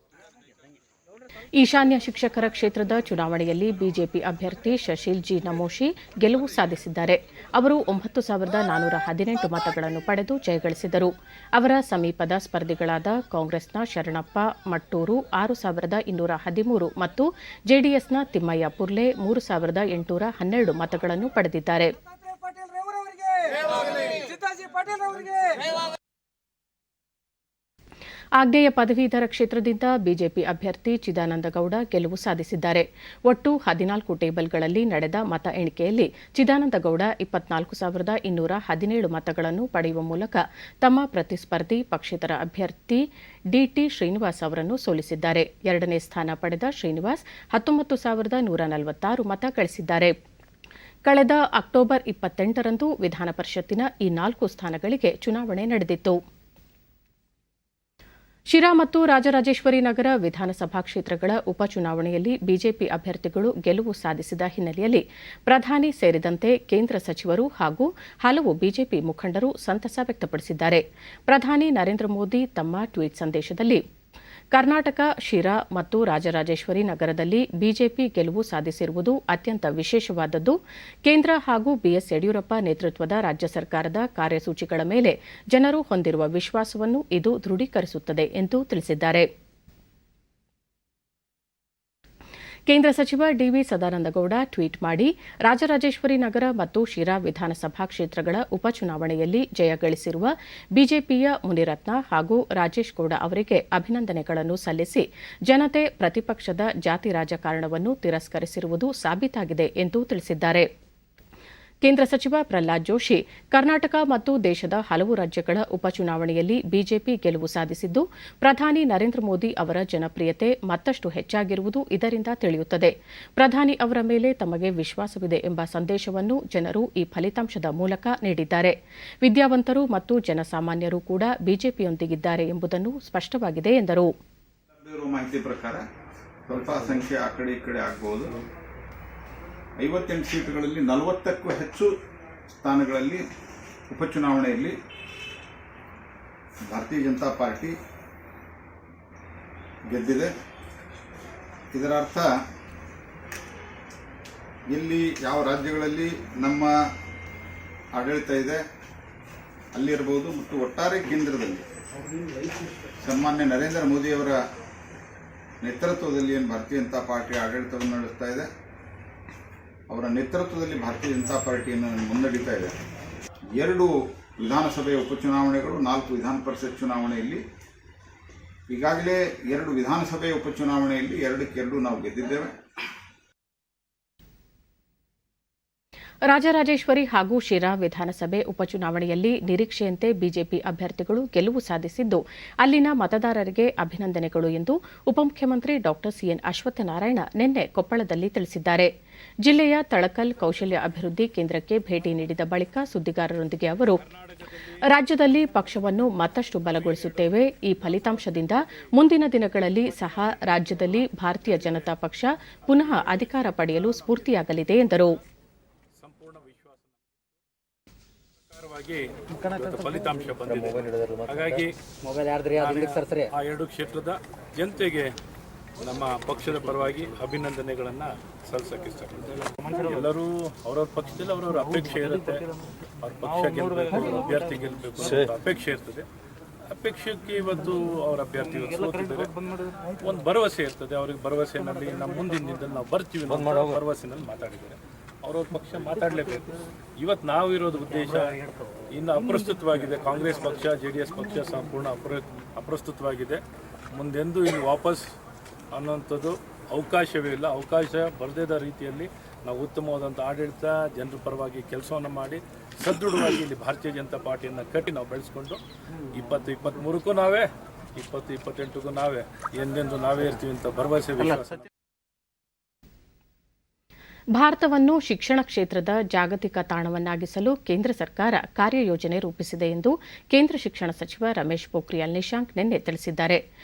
ಈಶಾನ್ಯ ಶಿಕ್ಷಕರ ಕ್ಷೇತ್ರದ ಚುನಾವಣೆಯಲ್ಲಿ ಬಿಜೆಪಿ ಅಭ್ಯರ್ಥಿ ಶಶೀಲ್ ಜಿ ನಮೋಶಿ ಗೆಲುವು ಸಾಧಿಸಿದ್ದಾರೆ. ಅವರು 9,418 ಮತಗಳನ್ನು ಪಡೆದು ಜಯಗಳಿಸಿದರು. ಅವರ ಸಮೀಪದ ಸ್ಪರ್ಧಿಗಳಾದ ಕಾಂಗ್ರೆಸ್ನ ಶರಣಪ್ಪ ಮಟ್ಟೂರು 6,213 ಮತ್ತು ಜೆಡಿಎಸ್ನ ತಿಮ್ಮಯ್ಯ ಪುರ್ಲೆ 3,812 ಮತಗಳನ್ನು ಪಡೆದಿದ್ದಾರೆ. ಆಗ್ನೇಯ ಪದವೀಧರ ಕ್ಷೇತ್ರದಿಂದ ಬಿಜೆಪಿ ಅಭ್ಯರ್ಥಿ ಚಿದಾನಂದಗೌಡ ಗೆಲುವು ಸಾಧಿಸಿದ್ದಾರೆ. ಒಟ್ಟು 14 ಟೇಬಲ್ಗಳಲ್ಲಿ ನಡೆದ ಮತ ಎಣಿಕೆಯಲ್ಲಿ ಚಿದಾನಂದಗೌಡ 24,217 ಮತಗಳನ್ನು ಪಡೆಯುವ ಮೂಲಕ ತಮ್ಮ ಪ್ರತಿಸ್ಪರ್ಧಿ ಪಕ್ಷೇತರ ಅಭ್ಯರ್ಥಿ ಡಿಟಿ ಶ್ರೀನಿವಾಸ್ ಅವರನ್ನು ಸೋಲಿಸಿದ್ದಾರೆ. ಎರಡನೇ ಸ್ಥಾನ ಪಡೆದ ಶ್ರೀನಿವಾಸ್ 19,146 ಮತ ಗಳಿಸಿದ್ದಾರೆ. ಕಳೆದ ಅಕ್ಟೋಬರ್ 28ರಂದು ವಿಧಾನ ಪರಿಷತ್ತಿನ ಈ 4 ಸ್ಥಾನಗಳಿಗೆ ಚುನಾವಣೆ ನಡೆದಿತ್ತು. ಶಿರಾ ಮತ್ತು ರಾಜರಾಜೇಶ್ವರಿ ನಗರ ವಿಧಾನಸಭಾ ಕ್ಷೇತ್ರಗಳ ಉಪಚುನಾವಣೆಯಲ್ಲಿ ಬಿಜೆಪಿ ಅಭ್ಯರ್ಥಿಗಳು ಗೆಲುವು ಸಾಧಿಸಿದ ಹಿನ್ನೆಲೆಯಲ್ಲಿ ಪ್ರಧಾನಿ ಸೇರಿದಂತೆ ಕೇಂದ್ರ ಸಚಿವರು ಹಾಗೂ ಹಲವು ಬಿಜೆಪಿ ಮುಖಂಡರು ಸಂತಸ ವ್ಯಕ್ತಪಡಿಸಿದ್ದಾರೆ. ಪ್ರಧಾನಿ ನರೇಂದ್ರ ಮೋದಿ ತಮ್ಮ ಟ್ವೀಟ್ ಸಂದೇಶದಲ್ಲಿ ಕರ್ನಾಟಕ ಶಿರಾ ಮತ್ತು ರಾಜರಾಜೇಶ್ವರಿ ನಗರದಲ್ಲಿ ಬಿಜೆಪಿ ಗೆಲುವು ಸಾಧಿಸಿರುವುದು ಅತ್ಯಂತ ವಿಶೇಷವಾದದ್ದು. ಕೇಂದ್ರ ಹಾಗೂ ಬಿಎಸ್ ಯಡಿಯೂರಪ್ಪ ನೇತೃತ್ವದ ರಾಜ್ಯ ಸರ್ಕಾರದ ಕಾರ್ಯಸೂಚಿಗಳ ಮೇಲೆ ಜನರು ಹೊಂದಿರುವ ವಿಶ್ವಾಸವನ್ನು ಇದು ದೃಢೀಕರಿಸುತ್ತದೆ ಎಂದು ತಿಳಿಸಿದ್ದಾರೆ. ಕೇಂದ್ರ ಸಚಿವ ಡಿವಿ ಸದಾನಂದಗೌಡ ಟ್ವೀಟ್ ಮಾಡಿ ರಾಜರಾಜೇಶ್ವರಿ ನಗರ ಮತ್ತು ಶಿರಾ ವಿಧಾನಸಭಾ ಕ್ಷೇತ್ರಗಳ ಉಪಚುನಾವಣೆಯಲ್ಲಿ ಜಯಗಳಿಸಿರುವ ಬಿಜೆಪಿಯ ಮುನಿರತ್ನ ಹಾಗೂ ರಾಜೇಶ್ ಗೌಡ ಅವರಿಗೆ ಅಭಿನಂದನೆಗಳನ್ನು ಸಲ್ಲಿಸಿ ಜನತೆ ಪ್ರತಿಪಕ್ಷದ ಜಾತಿ ರಾಜಕಾರಣವನ್ನು ತಿರಸ್ಕರಿಸಿರುವುದು ಸಾಬೀತಾಗಿದೆ ಎಂದು ತಿಳಿಸಿದ್ದಾರೆ. ಕೇಂದ್ರ ಸಚಿವ ಪ್ರಹ್ಲಾದ್ ಜೋಶಿ ಕರ್ನಾಟಕ ಮತ್ತು ದೇಶದ ಹಲವು ರಾಜ್ಯಗಳ ಉಪಚುನಾವಣೆಯಲ್ಲಿ ಬಿಜೆಪಿ ಗೆಲುವು ಸಾಧಿಸಿದ್ದು, ಪ್ರಧಾನಿ ನರೇಂದ್ರ ಮೋದಿ ಅವರ ಜನಪ್ರಿಯತೆ ಮತ್ತಷ್ಟು ಹೆಚ್ಚಾಗಿರುವುದು ಇದರಿಂದ ತಿಳಿಯುತ್ತದೆ. ಪ್ರಧಾನಿ ಅವರ ಮೇಲೆ ತಮಗೆ ವಿಶ್ವಾಸವಿದೆ ಎಂಬ ಸಂದೇಶವನ್ನು ಜನರು ಈ ಫಲಿತಾಂಶದ ಮೂಲಕ ನೀಡಿದ್ದಾರೆ. ವಿದ್ಯಾವಂತರು ಮತ್ತು ಜನಸಾಮಾನ್ಯರು ಕೂಡ ಬಿಜೆಪಿಯೊಂದಿಗಿದ್ದಾರೆ ಎಂಬುದನ್ನು ಸ್ಪಷ್ಟವಾಗಿದೆ ಎಂದರು. ಮಾಹಿತಿ ಪ್ರಕಾರ ಸ್ವಲ್ಪ ಸಂಖ್ಯೆ ಆ ಕಡೆ ಈ ಕಡೆ ಆಗಬಹುದು. 58 ಸೀಟುಗಳಲ್ಲಿ 40ಕ್ಕೂ ಹೆಚ್ಚು ಸ್ಥಾನಗಳಲ್ಲಿ ಉಪಚುನಾವಣೆಯಲ್ಲಿ ಭಾರತೀಯ ಜನತಾ ಪಾರ್ಟಿ ಗೆದ್ದಿದೆ. ಇದರ ಅರ್ಥ ಇಲ್ಲಿ ಯಾವ ರಾಜ್ಯಗಳಲ್ಲಿ ನಮ್ಮ ಆಡಳಿತ ಇದೆ ಅಲ್ಲಿರಬಹುದು ಮತ್ತು ಒಟ್ಟಾರೆ ಕೇಂದ್ರದಲ್ಲಿ ಸನ್ಮಾನ್ಯ ನರೇಂದ್ರ ಮೋದಿಯವರ ನೇತೃತ್ವದಲ್ಲಿ ಏನು ಭಾರತೀಯ ಜನತಾ ಪಾರ್ಟಿ ಆಡಳಿತವನ್ನು ನಡೆಸ್ತಾ ಇದೆ, ಅವರ ನೇತೃತ್ವದಲ್ಲಿ ಭಾರತೀಯ ಜನತಾ ಪಾರ್ಟಿಯನ್ನು ಮುನ್ನಡೀತಾ ಇದೆ. 2 ವಿಧಾನಸಭೆಯ ಉಪಚುನಾವಣೆಗಳು, 4 ವಿಧಾನ ಪರಿಷತ್ ಚುನಾವಣೆಯಲ್ಲಿ ಈಗಾಗಲೇ 2 ವಿಧಾನಸಭೆಯ ಉಪಚುನಾವಣೆಯಲ್ಲಿ 2-2 ನಾವು ಗೆದ್ದಿದ್ದೇವೆ. ರಾಜರಾಜೇಶ್ವರಿ ಹಾಗೂ ಶಿರಾ ವಿಧಾನಸಭೆ ಉಪಚುನಾವಣೆಯಲ್ಲಿ ನಿರೀಕ್ಷೆಯಂತೆ ಬಿಜೆಪಿ ಅಭ್ಯರ್ಥಿಗಳು ಗೆಲುವು ಸಾಧಿಸಿದ್ದು, ಅಲ್ಲಿನ ಮತದಾರರಿಗೆ ಅಭಿನಂದನೆಗಳು ಎಂದು ಉಪಮುಖ್ಯಮಂತ್ರಿ ಡಾ ಸಿಎನ್ ಅಶ್ವತ್ಥನಾರಾಯಣ ನಿನ್ನೆ ಕೊಪ್ಪಳದಲ್ಲಿ ತಿಳಿಸಿದ್ದಾರೆ. ಜಿಲ್ಲೆಯ ತಳಕಲ್ ಕೌಶಲ್ಯ ಅಭಿವೃದ್ಧಿ ಕೇಂದ್ರಕ್ಕೆ ಭೇಟಿ ನೀಡಿದ ಬಳಿಕ ಸುದ್ದಿಗಾರರೊಂದಿಗೆ ಅವರು, ರಾಜ್ಯದಲ್ಲಿ ಪಕ್ಷವನ್ನು ಮತ್ತಷ್ಟು ಬಲಗೊಳಿಸುತ್ತೇವೆ. ಈ ಫಲಿತಾಂಶದಿಂದ ಮುಂದಿನ ದಿನಗಳಲ್ಲಿ ಸಹ ರಾಜ್ಯದಲ್ಲಿ ಭಾರತೀಯ ಜನತಾ ಪಕ್ಷ ಪುನಃ ಅಧಿಕಾರ ಪಡೆಯಲು ಸ್ಫೂರ್ತಿಯಾಗಲಿದೆ ಎಂದರು. ಫಲಿತಾಂಶ ಬಂದಿದೆ. ಹಾಗಾಗಿ ಆ 2 ಕ್ಷೇತ್ರದ ಜನತೆಗೆ ನಮ್ಮ ಪಕ್ಷದ ಪರವಾಗಿ ಅಭಿನಂದನೆಗಳನ್ನು ಸಲ್ಲಿಸಕ್ಕೆ ಇಷ್ಟಪಡ್ತೇವೆ. ಎಲ್ಲರೂ ಅವರವ್ರ ಪಕ್ಷದಲ್ಲಿ ಅವರವ್ರ ಅಪೇಕ್ಷೆ ಇರುತ್ತೆ. ಅವ್ರ ಪಕ್ಷ ಗೆಲ್ಲಬೇಕು, ಅಭ್ಯರ್ಥಿ ಗೆಲ್ಲಬೇಕು ಅಂತ ಅಪೇಕ್ಷೆ ಇರ್ತದೆ. ಅಪೇಕ್ಷೆಗೆ ಇವತ್ತು ಅವರ ಅಭ್ಯರ್ಥಿಗಳು ಸೋತಿದ್ದಾರೆ. ಒಂದು ಭರವಸೆ ಇರ್ತದೆ. ಅವ್ರಿಗೆ ಭರವಸೆನಲ್ಲಿ ನಮ್ಮ ಮುಂದಿನ ದಿನದಲ್ಲಿ ನಾವು ಬರ್ತೀವಿ ಅನ್ನೋ ಭರವಸೆನಲ್ಲಿ ಮಾತಾಡಿದ್ದಾರೆ. ಅವ್ರವ್ರ ಪಕ್ಷ ಮಾತಾಡಲೇಬೇಕು. ಇವತ್ತು ನಾವು ಇರೋದು ಉದ್ದೇಶ ಇನ್ನು ಅಪ್ರಸ್ತುತವಾಗಿದೆ. ಕಾಂಗ್ರೆಸ್ ಪಕ್ಷ, JDS ಪಕ್ಷ ಸಂಪೂರ್ಣ ಅಪ್ರಸ್ತುತವಾಗಿದೆ. ಮುಂದೆಂದೂ ಇಲ್ಲಿ ವಾಪಸ್ ಅನ್ನೋಂಥದ್ದು ಅವಕಾಶವೇ ಇಲ್ಲ. ಅವಕಾಶ ಬರದಿದ್ದ ರೀತಿಯಲ್ಲಿ ನಾವು ಉತ್ತಮವಾದಂಥ ಆಡಳಿತ, ಜನರ ಪರವಾಗಿ ಕೆಲಸವನ್ನು ಮಾಡಿ ಸದೃಢವಾಗಿ ಇಲ್ಲಿ ಭಾರತೀಯ ಜನತಾ ಪಾರ್ಟಿಯನ್ನು ಕಟ್ಟಿ ನಾವು ಬೆಳೆಸ್ಕೊಂಡು 2023ಕ್ಕೂ ನಾವೇ, 2028ಕ್ಕೂ ನಾವೇ, ಎಂದೆಂದು ನಾವೇ ಇರ್ತೀವಿ ಅಂತ ಭರವಸೆ, ವಿಶ್ವಾಸ. ಭಾರತವನ್ನು ಶಿಕ್ಷಣ ಕ್ಷೇತ್ರದ ಜಾಗತಿಕ ತಾಣವನ್ನಾಗಿಸಲು ಕೇಂದ್ರ ಸರ್ಕಾರ ಕಾರ್ಯಯೋಜನೆ ರೂಪಿಸಿದೆ ಎಂದು ಕೇಂದ್ರ ಶಿಕ್ಷಣ ಸಚಿವ ರಮೇಶ್ ಪೋಖ್ರಿಯಾಲ್ ನಿಶಾಂಕ್ ನಿನ್ನೆ ತಿಳಿಸಿದ್ದಾರೆ.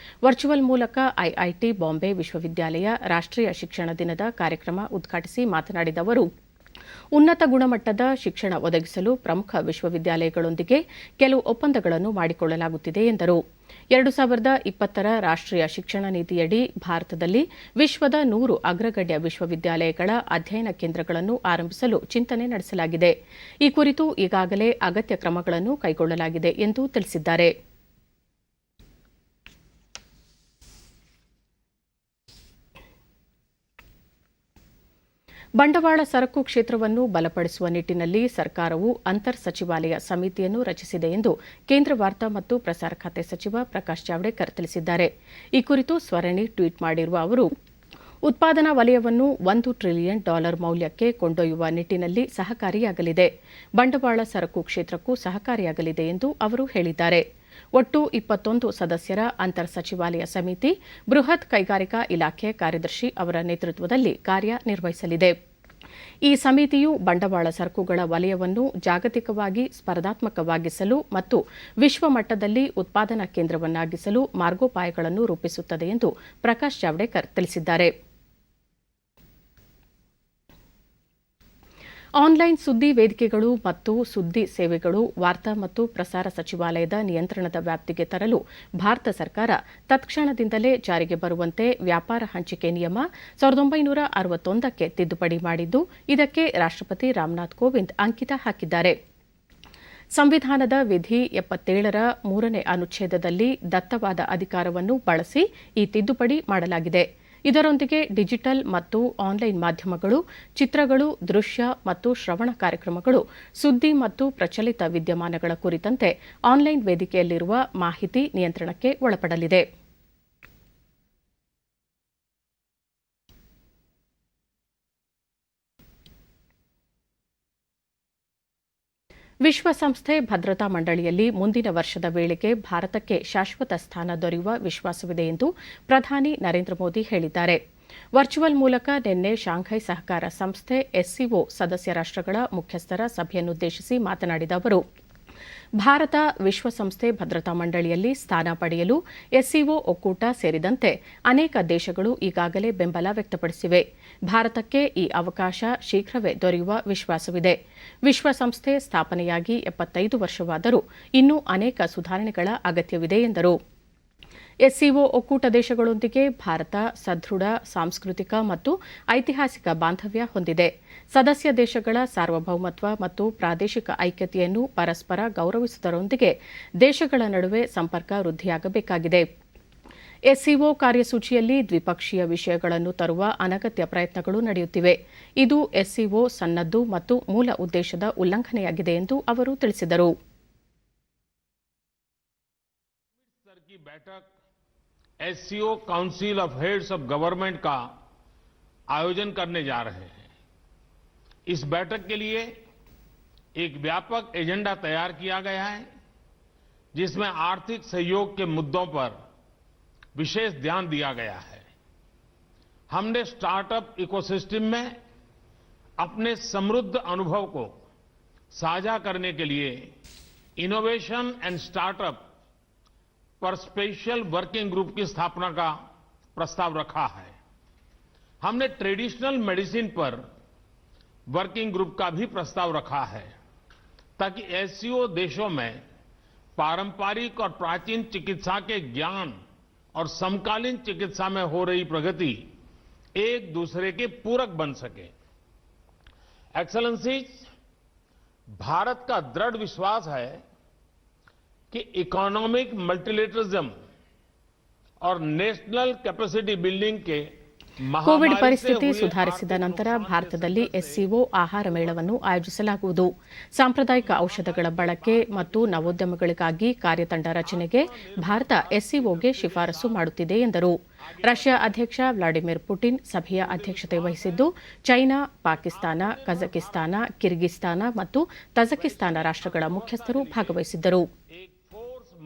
ವರ್ಚುವಲ್ ಮೂಲಕ ಐಐಟಿ ಬಾಂಬೆ ವಿಶ್ವವಿದ್ಯಾಲಯ ರಾಷ್ಟ್ರೀಯ ಶಿಕ್ಷಣ ದಿನದ ಕಾರ್ಯಕ್ರಮ ಉದ್ಘಾಟಿಸಿ ಮಾತನಾಡಿದ ಅವರು, ಉನ್ನತ ಗುಣಮಟ್ಟದ ಶಿಕ್ಷಣ ಒದಗಿಸಲು ಪ್ರಮುಖ ವಿಶ್ವವಿದ್ಯಾಲಯಗಳೊಂದಿಗೆ ಕೆಲವು ಒಪ್ಪಂದಗಳನ್ನು ಮಾಡಿಕೊಳ್ಳಲಾಗುತ್ತಿದೆ ಎಂದರು. 2020ರ ರಾಷ್ಟ್ರೀಯ ಶಿಕ್ಷಣ ನೀತಿಯಡಿ ಭಾರತದಲ್ಲಿ ವಿಶ್ವದ 100 ಅಗ್ರಗಣ್ಯ ವಿಶ್ವವಿದ್ಯಾಲಯಗಳ ಅಧ್ಯಯನ ಕೇಂದ್ರಗಳನ್ನು ಆರಂಭಿಸಲು ಚಿಂತನೆ ನಡೆಸಲಾಗಿದೆ. ಈ ಕುರಿತು ಈಗಾಗಲೇ ಅಗತ್ಯ ಕ್ರಮಗಳನ್ನು ಕೈಗೊಳ್ಳಲಾಗಿದೆ ಎಂದು ತಿಳಿಸಿದ್ದಾರೆ. ಬಂಡವಾಳ ಸರಕು ಕ್ಷೇತ್ರವನ್ನು ಬಲಪಡಿಸುವ ನಿಟ್ಟಿನಲ್ಲಿ ಸರ್ಕಾರವು ಅಂತರ್ ಸಚಿವಾಲಯ ಸಮಿತಿಯನ್ನು ರಚಿಸಿದೆ ಎಂದು ಕೇಂದ್ರ ವಾರ್ತಾ ಮತ್ತು ಪ್ರಸಾರ ಖಾತೆ ಸಚಿವ ಪ್ರಕಾಶ್ ಜಾವಡೇಕರ್ ತಿಳಿಸಿದ್ದಾರೆ. ಈ ಕುರಿತು ಸ್ವರಣಿ ಟ್ವೀಟ್ ಮಾಡಿರುವ ಅವರು, ಉತ್ಪಾದನಾ ವಲಯವನ್ನು $1 ಟ್ರಿಲಿಯನ್ ಮೌಲ್ಯಕ್ಕೆ ಕೊಂಡೊಯ್ಯುವ ನಿಟ್ಟಿನಲ್ಲಿ ಸಹಕಾರಿಯಾಗಲಿದೆ. ಬಂಡವಾಳ ಸರಕು ಕ್ಷೇತ್ರಕ್ಕೂ ಸಹಕಾರಿಯಾಗಲಿದೆ ಎಂದು ಅವರು ಹೇಳಿದ್ದಾರೆ. ಒಟ್ಟು 21 ಸದಸ್ಯರ ಅಂತರ್ ಸಚಿವಾಲಯ ಸಮಿತಿ ಬೃಹತ್ ಕೈಗಾರಿಕಾ ಇಲಾಖೆ ಕಾರ್ಯದರ್ಶಿ ಅವರ ನೇತೃತ್ವದಲ್ಲಿ ಕಾರ್ಯನಿರ್ವಹಿಸಲಿದೆ. ಈ ಸಮಿತಿಯು ಬಂಡವಾಳ ಸರಕುಗಳ ವಲಯವನ್ನು ಜಾಗತಿಕವಾಗಿ ಸ್ಪರ್ಧಾತ್ಮಕವಾಗಿಸಲು ಮತ್ತು ವಿಶ್ವಮಟ್ಟದಲ್ಲಿ ಉತ್ಪಾದನಾ ಕೇಂದ್ರವನ್ನಾಗಿಸಲು ಮಾರ್ಗೋಪಾಯಗಳನ್ನು ರೂಪಿಸುತ್ತದೆ ಎಂದು ಪ್ರಕಾಶ್ ಜಾವಡೇಕರ್ ತಿಳಿಸಿದ್ದಾರೆ. ಆನ್ಲೈನ್ ಸುದ್ದಿ ವೇದಿಕೆಗಳು ಮತ್ತು ಸುದ್ದಿ ಸೇವೆಗಳು ವಾರ್ತಾ ಮತ್ತು ಪ್ರಸಾರ ಸಚಿವಾಲಯದ ನಿಯಂತ್ರಣದ ವ್ಯಾಪ್ತಿಗೆ ತರಲು ಭಾರತ ಸರ್ಕಾರ ತತ್ಕ್ಷಣದಿಂದಲೇ ಜಾರಿಗೆ ಬರುವಂತೆ ವ್ಯಾಪಾರ ಹಂಚಿಕೆ ನಿಯಮ 1961ಕ್ಕೆ ತಿದ್ದುಪಡಿ ಮಾಡಿದ್ದು, ಇದಕ್ಕೆ ರಾಷ್ಟ್ರಪತಿ ರಾಮನಾಥ್ ಕೋವಿಂದ್ ಅಂಕಿತ ಹಾಕಿದ್ದಾರೆ. ಸಂವಿಧಾನದ ವಿಧಿ 77ರ 3ನೇ ಅನುಚ್ಛೇದದಲ್ಲಿ ದತ್ತವಾದ ಅಧಿಕಾರವನ್ನು ಬಳಸಿ ಈ ತಿದ್ದುಪಡಿ ಮಾಡಲಾಗಿದೆ. ಇದರೊಂದಿಗೆ ಡಿಜಿಟಲ್ ಮತ್ತು ಆನ್ಲೈನ್ ಮಾಧ್ಯಮಗಳು, ಚಿತ್ರಗಳು, ದೃಶ್ಯ ಮತ್ತು ಶ್ರವಣ ಕಾರ್ಯಕ್ರಮಗಳು, ಸುದ್ದಿ ಮತ್ತು ಪ್ರಚಲಿತ ವಿದ್ಯಮಾನಗಳ ಕುರಿತಂತೆ ಆನ್ಲೈನ್ ವೇದಿಕೆಯಲ್ಲಿರುವ ಮಾಹಿತಿ ನಿಯಂತ್ರಣಕ್ಕೆ ಒಳಪಡಲಿದೆ. ವಿಶ್ವಸಂಸ್ಥೆ ಭದ್ರತಾ ಮಂಡಳಿಯಲ್ಲಿ ಮುಂದಿನ ವರ್ಷದ ವೇಳೆಗೆ ಭಾರತಕ್ಕೆ ಶಾಶ್ವತ ಸ್ಥಾನ ದೊರೆಯುವ ವಿಶ್ವಾಸವಿದೆ ಎಂದು ಪ್ರಧಾನಿ ನರೇಂದ್ರ ಮೋದಿ ಹೇಳಿದ್ದಾರೆ. ವರ್ಚುವಲ್ ಮೂಲಕ ನಿನ್ನೆ ಶಾಂಘೈ ಸಹಕಾರ ಸಂಸ್ಥೆ ಎಸ್ಸಿಒ ಸದಸ್ಯ ರಾಷ್ಟ್ರಗಳ ಮುಖ್ಯಸ್ಥರ ಸಭೆಯನ್ನುದ್ದೇಶಿಸಿ ಮಾತನಾಡಿದ ಅವರು, ಭಾರತ ವಿಶ್ವಸಂಸ್ಥೆ ಭದ್ರತಾ ಮಂಡಳಿಯಲ್ಲಿ ಸ್ಥಾನ ಪಡೆಯಲು ಎಸ್ಸಿಒ ಒಕ್ಕೂಟ ಸೇರಿದಂತೆ ಅನೇಕ ದೇಶಗಳು ಈಗಾಗಲೇ ಬೆಂಬಲ ವ್ಯಕ್ತಪಡಿಸಿವೆ. ಭಾರತಕ್ಕೆ ಈ ಅವಕಾಶ ಶೀಘ್ರವೇ ದೊರೆಯುವ ವಿಶ್ವಾಸವಿದೆ. ವಿಶ್ವಸಂಸ್ಥೆ ಸ್ಥಾಪನೆಯಾಗಿ 75 ವರ್ಷವಾದರೂ ಇನ್ನೂ ಅನೇಕ ಸುಧಾರಣೆಗಳ ಅಗತ್ಯವಿದೆ ಎಂದರು. ಎಸ್ಸಿಒ ಒಕ್ಕೂಟ ದೇಶಗಳೊಂದಿಗೆ ಭಾರತ ಸದೃಢ ಸಾಂಸ್ಕೃತಿಕ ಮತ್ತು ಐತಿಹಾಸಿಕ ಬಾಂಧವ್ಯ ಹೊಂದಿದೆ. ಸದಸ್ಯ ದೇಶಗಳ ಸಾರ್ವಭೌಮತ್ವ ಮತ್ತು ಪ್ರಾದೇಶಿಕ ಐಕ್ಯತೆಯನ್ನು ಪರಸ್ಪರ ಗೌರವಿಸುವುದರೊಂದಿಗೆ ದೇಶಗಳ ನಡುವೆ ಸಂಪರ್ಕ ವೃದ್ಧಿಯಾಗಬೇಕಾಗಿದೆ. ಎಸ್ಸಿಒ ಕಾರ್ಯಸೂಚಿಯಲ್ಲಿ ದ್ವಿಪಕ್ಷೀಯ ವಿಷಯಗಳನ್ನು ತರುವ ಅನಗತ್ಯ ಪ್ರಯತ್ನಗಳು ನಡೆಯುತ್ತಿವೆ. ಇದು ಎಸ್ಸಿಒ ಸನ್ನದ್ದು ಮತ್ತು ಮೂಲ ಉದ್ದೇಶದ ಉಲ್ಲಂಘನೆಯಾಗಿದೆ ಎಂದು ಅವರು ತಿಳಿಸಿದರು. SCO council of heads of government का आयोजन करने जा रहे हैं. इस बैठक के लिए एक व्यापक एजेंडा तैयार किया गया है, जिसमें आर्थिक सहयोग के मुद्दों पर विशेष ध्यान दिया गया है. हमने स्टार्टअप इकोसिस्टम में अपने समृद्ध अनुभव को साझा करने के लिए इनोवेशन एंड स्टार्टअप पर स्पेशल वर्किंग ग्रुप की स्थापना का प्रस्ताव रखा है. हमने ट्रेडिशनल मेडिसिन पर वर्किंग ग्रुप का भी प्रस्ताव रखा है, ताकि एससीओ देशों में पारंपरिक और प्राचीन चिकित्सा के ज्ञान और समकालीन चिकित्सा में हो रही प्रगति एक दूसरे के पूरक बन सके. एक्सेलेंसीज, भारत का दृढ़ विश्वास है कि इकोनॉमिक मल्टीलेटरिज्म और नेशनल कैपेसिटी बिल्डिंग के ಕೋವಿಡ್ ಪರಿಸ್ಥಿತಿ ಸುಧಾರಿಸಿದ ನಂತರ ಭಾರತದಲ್ಲಿ ಎಸ್ಸಿಒ ಆಹಾರ ಮೇಳವನ್ನು ಆಯೋಜಿಸಲಾಗುವುದು. ಸಾಂಪ್ರದಾಯಿಕ ಔಷಧಗಳ ಬಳಕೆ ಮತ್ತು ನವೋದ್ಯಮಗಳಿಗಾಗಿ ಕಾರ್ಯತಂಡ ರಚನೆಗೆ ಭಾರತ ಎಸ್ಸಿಒಗೆ ಶಿಫಾರಸು ಮಾಡುತ್ತಿದೆ ಎಂದರು. ರಷ್ಯಾ ಅಧ್ಯಕ್ಷ ವ್ಲಾಡಿಮಿರ್ ಪುಟಿನ್ ಸಭೆಯ ಅಧ್ಯಕ್ಷತೆ ವಹಿಸಿದ್ದು, ಚೈನಾ, ಪಾಕಿಸ್ತಾನ, ಕಜಕಿಸ್ತಾನ, ಕಿರ್ಗಿಸ್ತಾನ ಮತ್ತು ತಜಕಿಸ್ತಾನ ರಾಷ್ಟ್ರಗಳ ಮುಖ್ಯಸ್ಥರು ಭಾಗವಹಿಸಿದ್ದರು.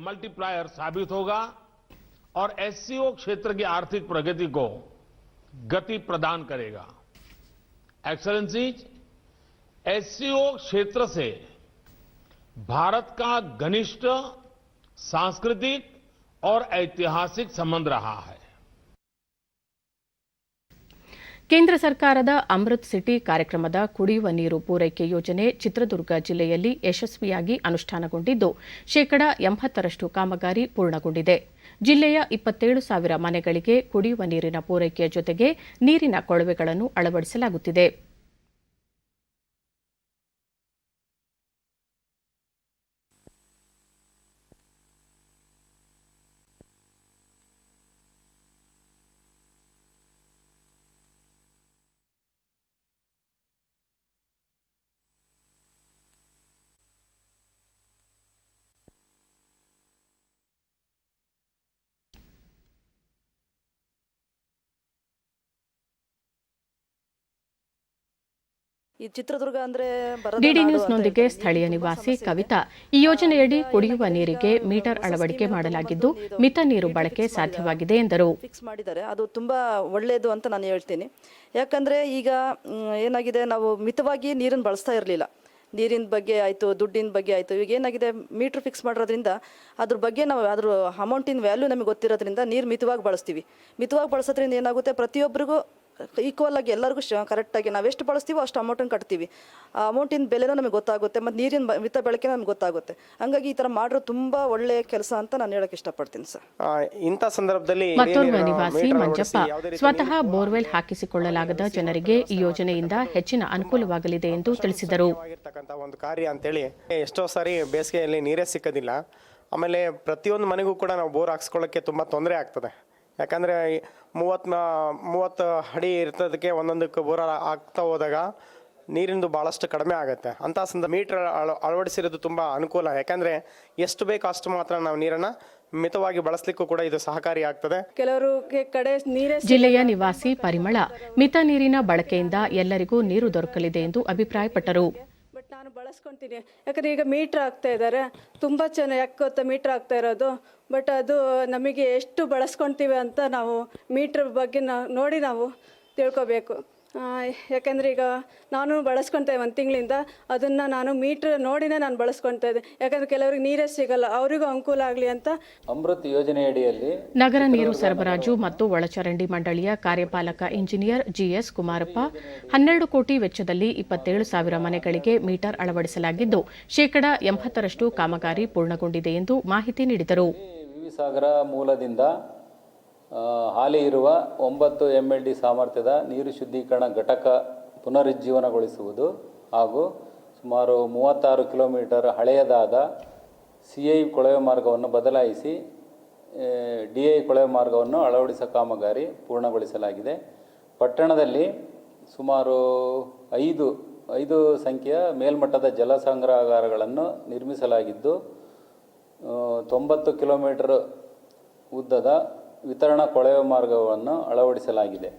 मल्टीप्लायर साबित होगा और एससीओ क्षेत्र की आर्थिक प्रगति को गति प्रदान करेगा. एक्सेलेंसीज, एससीओ क्षेत्र से भारत का घनिष्ठ सांस्कृतिक और ऐतिहासिक संबंध रहा है. ಕೇಂದ್ರ ಸರ್ಕಾರದ ಅಮೃತ್ ಸಿಟಿ ಕಾರ್ಯಕ್ರಮದ ಕುಡಿಯುವ ನೀರು ಪೂರೈಕೆ ಯೋಜನೆ ಚಿತ್ರದುರ್ಗ ಜಿಲ್ಲೆಯಲ್ಲಿ ಯಶಸ್ವಿಯಾಗಿ ಅನುಷ್ಠಾನಗೊಂಡಿದ್ದು, 80% ಕಾಮಗಾರಿ ಪೂರ್ಣಗೊಂಡಿದೆ. ಜಿಲ್ಲೆಯ 27,000 ಮನೆಗಳಿಗೆ ಕುಡಿಯುವ ನೀರಿನ ಪೂರೈಕೆಯ ಜೊತೆಗೆ ನೀರಿನ ಕೊಳವೆಗಳನ್ನು ಅಳವಡಿಸಲಾಗುತ್ತಿದೆ. ಈ ಚಿತ್ರದುರ್ಗ ಅಂದ್ರೆ ಡಿಡಿ ನ್ಯೂಸ್ನೊಂದಿಗೆ ಸ್ಥಳೀಯ ನಿವಾಸಿ ಕವಿತಾ, ಈ ಯೋಜನೆಯಡಿ ಕುಡಿಯುವ ನೀರಿಗೆ ಮೀಟರ್ ಅಳವಡಿಕೆ ಮಾಡಲಾಗಿದ್ದು, ಮಿತ ನೀರು ಬಳಕೆ ಸಾಧ್ಯವಾಗಿದೆ ಎಂದರು. ಫಿಕ್ಸ್ ಮಾಡಿದ್ದಾರೆ, ಅದು ತುಂಬಾ ಒಳ್ಳೆಯದು ಅಂತ ನಾನು ಹೇಳ್ತೀನಿ. ಯಾಕಂದ್ರೆ ಈಗ ಏನಾಗಿದೆ, ನಾವು ಮಿತವಾಗಿ ನೀರನ್ನು ಬಳಸ್ತಾ ಇರಲಿಲ್ಲ. ನೀರಿನ ಬಗ್ಗೆ ಆಯಿತು, ದುಡ್ಡಿನ ಬಗ್ಗೆ ಆಯಿತು. ಈಗ ಏನಾಗಿದೆ, ಮೀಟ್ರ್ ಫಿಕ್ಸ್ ಮಾಡೋದ್ರಿಂದ ಅದ್ರ ಬಗ್ಗೆ ನಾವು ಅದ್ರ ಅಮೌಂಟಿನ ವ್ಯಾಲ್ಯೂ ನಮಗೆ ಗೊತ್ತಿರೋದ್ರಿಂದ ನೀರು ಮಿತವಾಗಿ ಬಳಸ್ತೀವಿ. ಮಿತವಾಗಿ ಬಳಸೋದ್ರಿಂದ ಏನಾಗುತ್ತೆ, ಪ್ರತಿಯೊಬ್ಬರಿಗೂ ಈಕ್ವಲ್ ಆಗಿ ಎಲ್ಲರಿಗೂ ಕರೆಕ್ಟಾಗಿ ನಾವು ಎಷ್ಟು ಬಳಸ್ತೀವೋ ಅಷ್ಟು ಅಮೌಂಟನ್ನು ಕಟ್ತೀವಿ. ಆ ಅಮೌಂಟಿನ ಬೆಲೆನೂ ನಮಗೆ ಗೊತ್ತಾಗುತ್ತೆ, ಮತ್ತು ನೀರಿನ ಮಿತ ಬಳಕೆ ನಮ್ಗೆ ಗೊತ್ತಾಗುತ್ತೆ. ಹಂಗಾಗಿ ಈ ಥರ ಮಾಡಿರೋದು ತುಂಬ ಒಳ್ಳೆಯ ಕೆಲಸ ಅಂತ ನಾನು ಹೇಳಕ್ಕೆ ಇಷ್ಟಪಡ್ತೀನಿ ಸರ್. ಇಂಥ ಸಂದರ್ಭದಲ್ಲಿ ಮತ್ತೋರ್ವ ನಿವಾಸಿ ಮಂಜಪ್ಪ, ಸ್ವತಃ ಬೋರ್ವೆಲ್ ಹಾಕಿಸಿಕೊಳ್ಳಲಾಗದ ಜನರಿಗೆ ಈ ಯೋಜನೆಯಿಂದ ಹೆಚ್ಚಿನ ಅನುಕೂಲವಾಗಲಿದೆ ಎಂದು ತಿಳಿಸಿದರು. ಒಂದು ಕಾರ್ಯ ಅಂತೇಳಿ ಎಷ್ಟೋ ಸಾರಿ ಬೇಸಿಗೆಯಲ್ಲಿ ನೀರೇ ಸಿಕ್ಕೋದಿಲ್ಲ. ಆಮೇಲೆ ಪ್ರತಿಯೊಂದು ಮನೆಗೂ ಕೂಡ ನಾವು ಬೋರ್ ಹಾಕ್ಸ್ಕೊಳ್ಳೋಕ್ಕೆ ತುಂಬ ತೊಂದರೆ ಆಗ್ತದೆ. ಯಾಕಂದರೆ 30 ಅಡಿ ಇರ್ತದಕ್ಕೆ ಒಂದೊಂದಕ್ಕೆ ಬೋರ್ ಆಗ್ತಾ ಹೋದಾಗ ನೀರಿಂದು ಭಾಳಷ್ಟು ಕಡಿಮೆ ಆಗುತ್ತೆ. ಅಂಥ ಮೀಟ್ರ್ ಅಳವಡಿಸಿರೋದು ತುಂಬ ಅನುಕೂಲ. ಯಾಕಂದರೆ ಎಷ್ಟು ಬೇಕೋ ಅಷ್ಟು ಮಾತ್ರ ನಾವು ನೀರನ್ನು ಮಿತವಾಗಿ ಬಳಸಲಿಕ್ಕೂ ಕೂಡ ಇದು ಸಹಕಾರಿ ಆಗ್ತದೆ. ಕೆಲವರು ಕಡೆ ನೀರೇ ಜಿಲ್ಲೆಯ ನಿವಾಸಿ ಪರಿಮಳ ಮಿತ ನೀರಿನ ಬಳಕೆಯಿಂದ ಎಲ್ಲರಿಗೂ ನೀರು ದೊರಕಲಿದೆ ಎಂದು ಅಭಿಪ್ರಾಯಪಟ್ಟರು. ಬಟ್ ನಾನು ಬಳಸ್ಕೊತೀನಿ, ಯಾಕಂದರೆ ಈಗ ಮೀಟ್ರ್ ಆಗ್ತಾ ಇದ್ದಾರೆ, ತುಂಬ ಚೆನ್ನಾಗಿ ಯಾಕೆ ಗೊತ್ತಾ ಮೀಟ್ರ್ ಆಗ್ತಾ ಇರೋದು. ಬಟ್ ಅದು ನಮಗೆ ಎಷ್ಟು ಬಳಸ್ಕೊತೀವಿ ಅಂತ ನಾವು ಮೀಟ್ರ್ ಬಗ್ಗೆ ನೋಡಿ ನಾವು ತಿಳ್ಕೊಬೇಕು. ಯಾಕೆಂದರೆ ಈಗ ನಾನು ಬಳಸ್ಕೊತಾ ಇದ್ದೆ 1 ತಿಂಗಳಿಂದ, ಅದನ್ನು ನಾನು ಮೀಟ್ರ್ ನೋಡಿನೇ ನಾನು ಬಳಸ್ಕೊತಾ ಇದ್ದೆ. ಯಾಕಂದರೆ ಕೆಲವರಿಗೆ ನೀರೇ ಸಿಗಲ್ಲ, ಅವರಿಗೂ ಅನುಕೂಲ ಆಗಲಿ ಅಂತ. ಅಮೃತ್ ಯೋಜನೆಯಡಿಯಲ್ಲಿ ನಗರ ನೀರು ಸರಬರಾಜು ಮತ್ತು ಒಳಚರಂಡಿ ಮಂಡಳಿಯ ಕಾರ್ಯಪಾಲಕ ಇಂಜಿನಿಯರ್ ಜಿಎಸ್ ಕುಮಾರಪ್ಪ 12 ಕೋಟಿ ವೆಚ್ಚದಲ್ಲಿ 27,000 ಮನೆಗಳಿಗೆ ಮೀಟರ್ ಅಳವಡಿಸಲಾಗಿದ್ದು ಶೇಕಡಾ 80ರಷ್ಟು ಕಾಮಗಾರಿ ಪೂರ್ಣಗೊಂಡಿದೆ ಎಂದು ಮಾಹಿತಿ ನೀಡಿದರು. ವಿವಿಸಾಗರ ಮೂಲದಿಂದ ಹಾಲಿ ಇರುವ 9 MLD ಸಾಮರ್ಥ್ಯದ ನೀರು ಶುದ್ಧೀಕರಣ ಘಟಕ ಪುನರುಜ್ಜೀವನಗೊಳಿಸುವುದು ಹಾಗೂ ಸುಮಾರು 36 ಕಿಲೋಮೀಟರ್ ಹಳೆಯದಾದ CI ಕೊಳವೆ ಮಾರ್ಗವನ್ನು ಬದಲಾಯಿಸಿ DI ಕೊಳವೆ ಮಾರ್ಗವನ್ನು ಅಳವಡಿಸುವ ಕಾಮಗಾರಿ ಪೂರ್ಣಗೊಳಿಸಲಾಗಿದೆ. ಪಟ್ಟಣದಲ್ಲಿ ಸುಮಾರು 5 ಸಂಖ್ಯೆಯ ಮೇಲ್ಮಟ್ಟದ ಜಲ ಸಂಗ್ರಹಾಗಾರಗಳನ್ನು ನಿರ್ಮಿಸಲಾಗಿದ್ದು 90 ಕಿಲೋಮೀಟರ್ ಉದ್ದದ ವಿತರಣಾ ಕೊಳವೆ ಮಾರ್ಗವನ್ನು ಅಳವಡಿಸಲಾಗಿದೆ.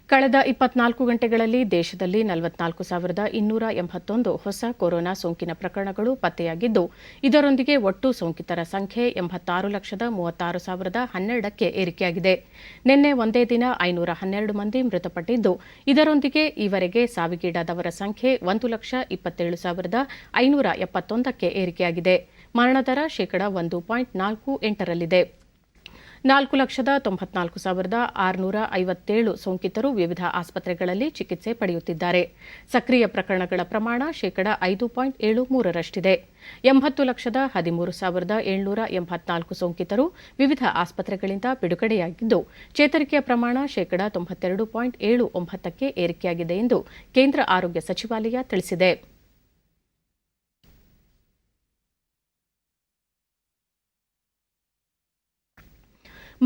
ಕಳೆದ 24 ಗಂಟೆಗಳಲ್ಲಿ ದೇಶದಲ್ಲಿ 44,281 ಹೊಸ ಕೊರೋನಾ ಸೋಂಕಿನ ಪ್ರಕರಣಗಳು ಪತ್ತೆಯಾಗಿದ್ದು, ಇದರೊಂದಿಗೆ ಒಟ್ಟು ಸೋಂಕಿತರ ಸಂಖ್ಯೆ 86,36,012ಕ್ಕೆ ಏರಿಕೆಯಾಗಿದೆ. ನಿನ್ನೆ ಒಂದೇ ದಿನ 512 ಮಂದಿ ಮೃತಪಟ್ಟಿದ್ದು, ಇದರೊಂದಿಗೆ ಈವರೆಗೆ ಸಾವಿಗೀಡಾದವರ ಸಂಖ್ಯೆ 1,27,571ಕ್ಕೆ ಏರಿಕೆಯಾಗಿದೆ. ಮರಣದರ ಶೇಕಡಾ 1.48ರಲ್ಲಿದೆ. 4,94,657 ಸೋಂಕಿತರು ವಿವಿಧ ಆಸ್ಪತ್ರೆಗಳಲ್ಲಿ ಚಿಕಿತ್ಸೆ ಪಡೆಯುತ್ತಿದ್ದಾರೆ. ಸಕ್ರಿಯ ಪ್ರಕರಣಗಳ ಪ್ರಮಾಣ ಶೇಕಡಾ 5.73ರಷ್ಟಿದೆ. 80,13,784 ಸೋಂಕಿತರು ವಿವಿಧ ಆಸ್ಪತ್ರೆಗಳಿಂದ ಬಿಡುಗಡೆಯಾಗಿದ್ದು, ಚೇತರಿಕೆಯ ಪ್ರಮಾಣ ಶೇಕಡಾ 92.79ಕ್ಕೆ ಏರಿಕೆಯಾಗಿದೆ ಎಂದು ಕೇಂದ್ರ ಆರೋಗ್ಯ ಸಚಿವಾಲಯ ತಿಳಿಸಿದೆ.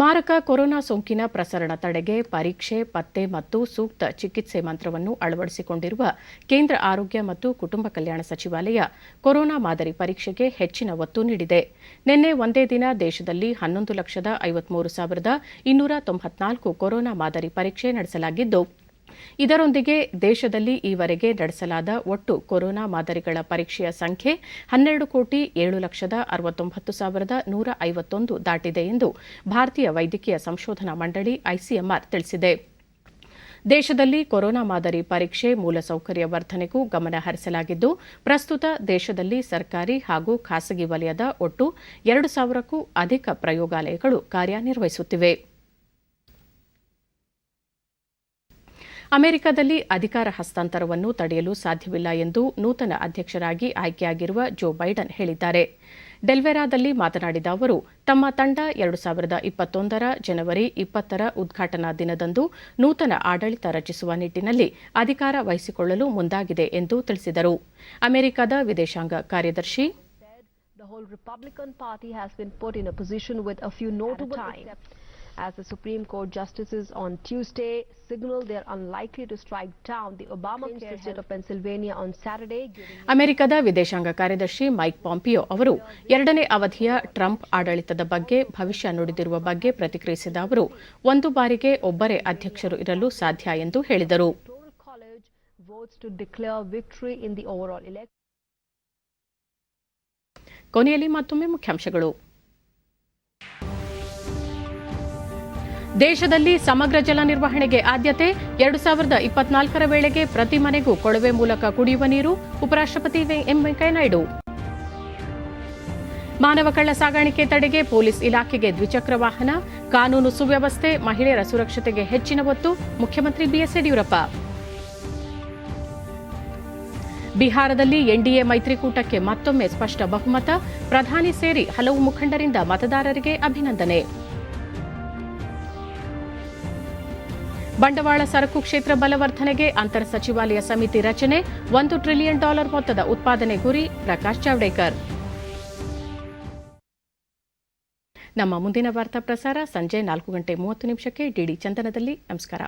ಮಾರಕ ಕೊರೋನಾ ಸೋಂಕಿನ ಪ್ರಸರಣ ತಡೆಗೆ ಪರೀಕ್ಷೆ, ಪತ್ತೆ ಮತ್ತು ಸೂಕ್ತ ಚಿಕಿತ್ಸೆ ಮಂತ್ರವನ್ನು ಅಳವಡಿಸಿಕೊಂಡಿರುವ ಕೇಂದ್ರ ಆರೋಗ್ಯ ಮತ್ತು ಕುಟುಂಬ ಕಲ್ಯಾಣ ಸಚಿವಾಲಯ ಕೊರೋನಾ ಮಾದರಿ ಪರೀಕ್ಷೆಗೆ ಹೆಚ್ಚಿನ ಒತ್ತು ನೀಡಿದೆ. ನಿನ್ನೆ ಒಂದೇ ದಿನ ದೇಶದಲ್ಲಿ 11,53,294 ಕೊರೋನಾ ಮಾದರಿ ಪರೀಕ್ಷೆ ನಡೆಸಲಾಗಿದ್ದು, ಇದರೊಂದಿಗೆ ದೇಶದಲ್ಲಿ ಈವರೆಗೆ ನಡೆಸಲಾದ ಒಟ್ಟು ಕೊರೋನಾ ಮಾದರಿಗಳ ಪರೀಕ್ಷೆಯ ಸಂಖ್ಯೆ 12,769,151 ದಾಟಿದೆ ಎಂದು ಭಾರತೀಯ ವೈದ್ಯಕೀಯ ಸಂಶೋಧನಾ ಮಂಡಳಿ ಐಸಿಎಂಆರ್ ತಿಳಿಸಿದೆ. ದೇಶದಲ್ಲಿ ಕೊರೋನಾ ಮಾದರಿ ಪರೀಕ್ಷೆ ಮೂಲಸೌಕರ್ಯ ವರ್ಧನೆಗೂ ಗಮನ ಹರಿಸಲಾಗಿದ್ದು, ಪ್ರಸ್ತುತ ದೇಶದಲ್ಲಿ ಸರ್ಕಾರಿ ಹಾಗೂ ಖಾಸಗಿ ವಲಯದ ಒಟ್ಟು 2,000ಕ್ಕೂ ಅಧಿಕ ಪ್ರಯೋಗಾಲಯಗಳು ಕಾರ್ಯನಿರ್ವಹಿಸುತ್ತಿವೆ. ಅಮೆರಿಕದಲ್ಲಿ ಅಧಿಕಾರ ಹಸ್ತಾಂತರವನ್ನು ತಡೆಯಲು ಸಾಧ್ಯವಿಲ್ಲ ಎಂದು ನೂತನ ಅಧ್ಯಕ್ಷರಾಗಿ ಆಯ್ಕೆಯಾಗಿರುವ ಜೋ ಬೈಡನ್ ಹೇಳಿದ್ದಾರೆ. ಡೆಲ್ವೆರಾದಲ್ಲಿ ಮಾತನಾಡಿದ ಅವರು, ತಮ್ಮ ತಂಡ 2021 ಜನವರಿ 20ರ ಉದ್ಘಾಟನಾ ದಿನದಂದು ನೂತನ ಆಡಳಿತ ರಚಿಸುವ ನಿಟ್ಟಿನಲ್ಲಿ ಅಧಿಕಾರ ವಹಿಸಿಕೊಳ್ಳಲು ಮುಂದಾಗಿದೆ ಎಂದು ತಿಳಿಸಿದರು. ಅಮೆರಿಕದ ವಿದೇಶಾಂಗ ಕಾರ್ಯದರ್ಶಿ The whole Republican Party has been put in a position with a few notable exceptions. As the Supreme Court justices on Tuesday signaled they are unlikely to strike down the Obamacare state of Pennsylvania on Saturday. ಅಮೆರಿಕದ ವಿದೇಶಾಂಗ ಕಾರ್ಯದರ್ಶಿ Mike Pompeo ಅವರು 2ನೇ ಅವಧಿಯ Trump ಆಡಳಿತದ ಬಗ್ಗೆ ಭವಿಷ್ಯ ನುಡಿದಿರುವ ಬಗ್ಗೆ ಪ್ರತಿಕ್ರಿಯಿಸಿದ ಅವರು, ಒಂದು ಬಾರಿಗೆ ಒಬ್ಬರೇ ಅಧ್ಯಕ್ಷರು ಇರಲು ಸಾಧ್ಯ ಎಂದು ಹೇಳಿದರು. ಕೊನೆಯಲ್ಲಿ ಮತ್ತೊಮ್ಮೆ ಮುಖ್ಯಾಂಶಗಳು. ದೇಶದಲ್ಲಿ ಸಮಗ್ರ ಜಲ ನಿರ್ವಹಣೆಗೆ ಆದ್ಯತೆ, 2024ರ ವೇಳೆಗೆ ಪ್ರತಿ ಮನೆಗೂ ಕೊಳವೆ ಮೂಲಕ ಕುಡಿಯುವ ನೀರು, ಉಪರಾಷ್ಟ್ರಪತಿ ಎಂ ವೆಂಕಯ್ಯನಾಯ್ಡು. ಮಾನವ ಕಳ್ಳ ಸಾಗಾಣಿಕೆ ತಡೆಗೆ ಪೊಲೀಸ್ ಇಲಾಖೆಗೆ ದ್ವಿಚಕ್ರ ವಾಹನ, ಕಾನೂನು ಸುವ್ಯವಸ್ಥೆ, ಮಹಿಳೆಯರ ಸುರಕ್ಷತೆಗೆ ಹೆಚ್ಚಿನ ಒತ್ತು, ಮುಖ್ಯಮಂತ್ರಿ ಬಿಎಸ್ ಯಡಿಯೂರಪ್ಪ. ಬಿಹಾರದಲ್ಲಿ ಎನ್ಡಿಎ ಮೈತ್ರಿಕೂಟಕ್ಕೆ ಮತ್ತೊಮ್ಮೆ ಸ್ಪಷ್ಟ ಬಹುಮತ, ಪ್ರಧಾನಿ ಸೇರಿ ಹಲವು ಮುಖಂಡರಿಂದ ಮತದಾರರಿಗೆ ಅಭಿನಂದನೆ. ಬಂಡವಾಳ ಸರಕು ಕ್ಷೇತ್ರ ಬಲವರ್ಧನೆಗೆ ಅಂತರ್ ಸಚಿವಾಲಯ ಸಮಿತಿ ರಚನೆ, $1 ಟ್ರಿಲಿಯನ್ ಮೊತ್ತದ ಉತ್ಪಾದನೆ ಗುರಿ, ಪ್ರಕಾಶ್ ಜಾವಡೇಕರ್. ನಮ್ಮ ಮುಂದಿನ ವಾರ್ತಾ ಪ್ರಸಾರ ಸಂಜೆ 4:30 ಡಿಡಿ ಚಂದನದಲ್ಲಿ. ನಮಸ್ಕಾರ.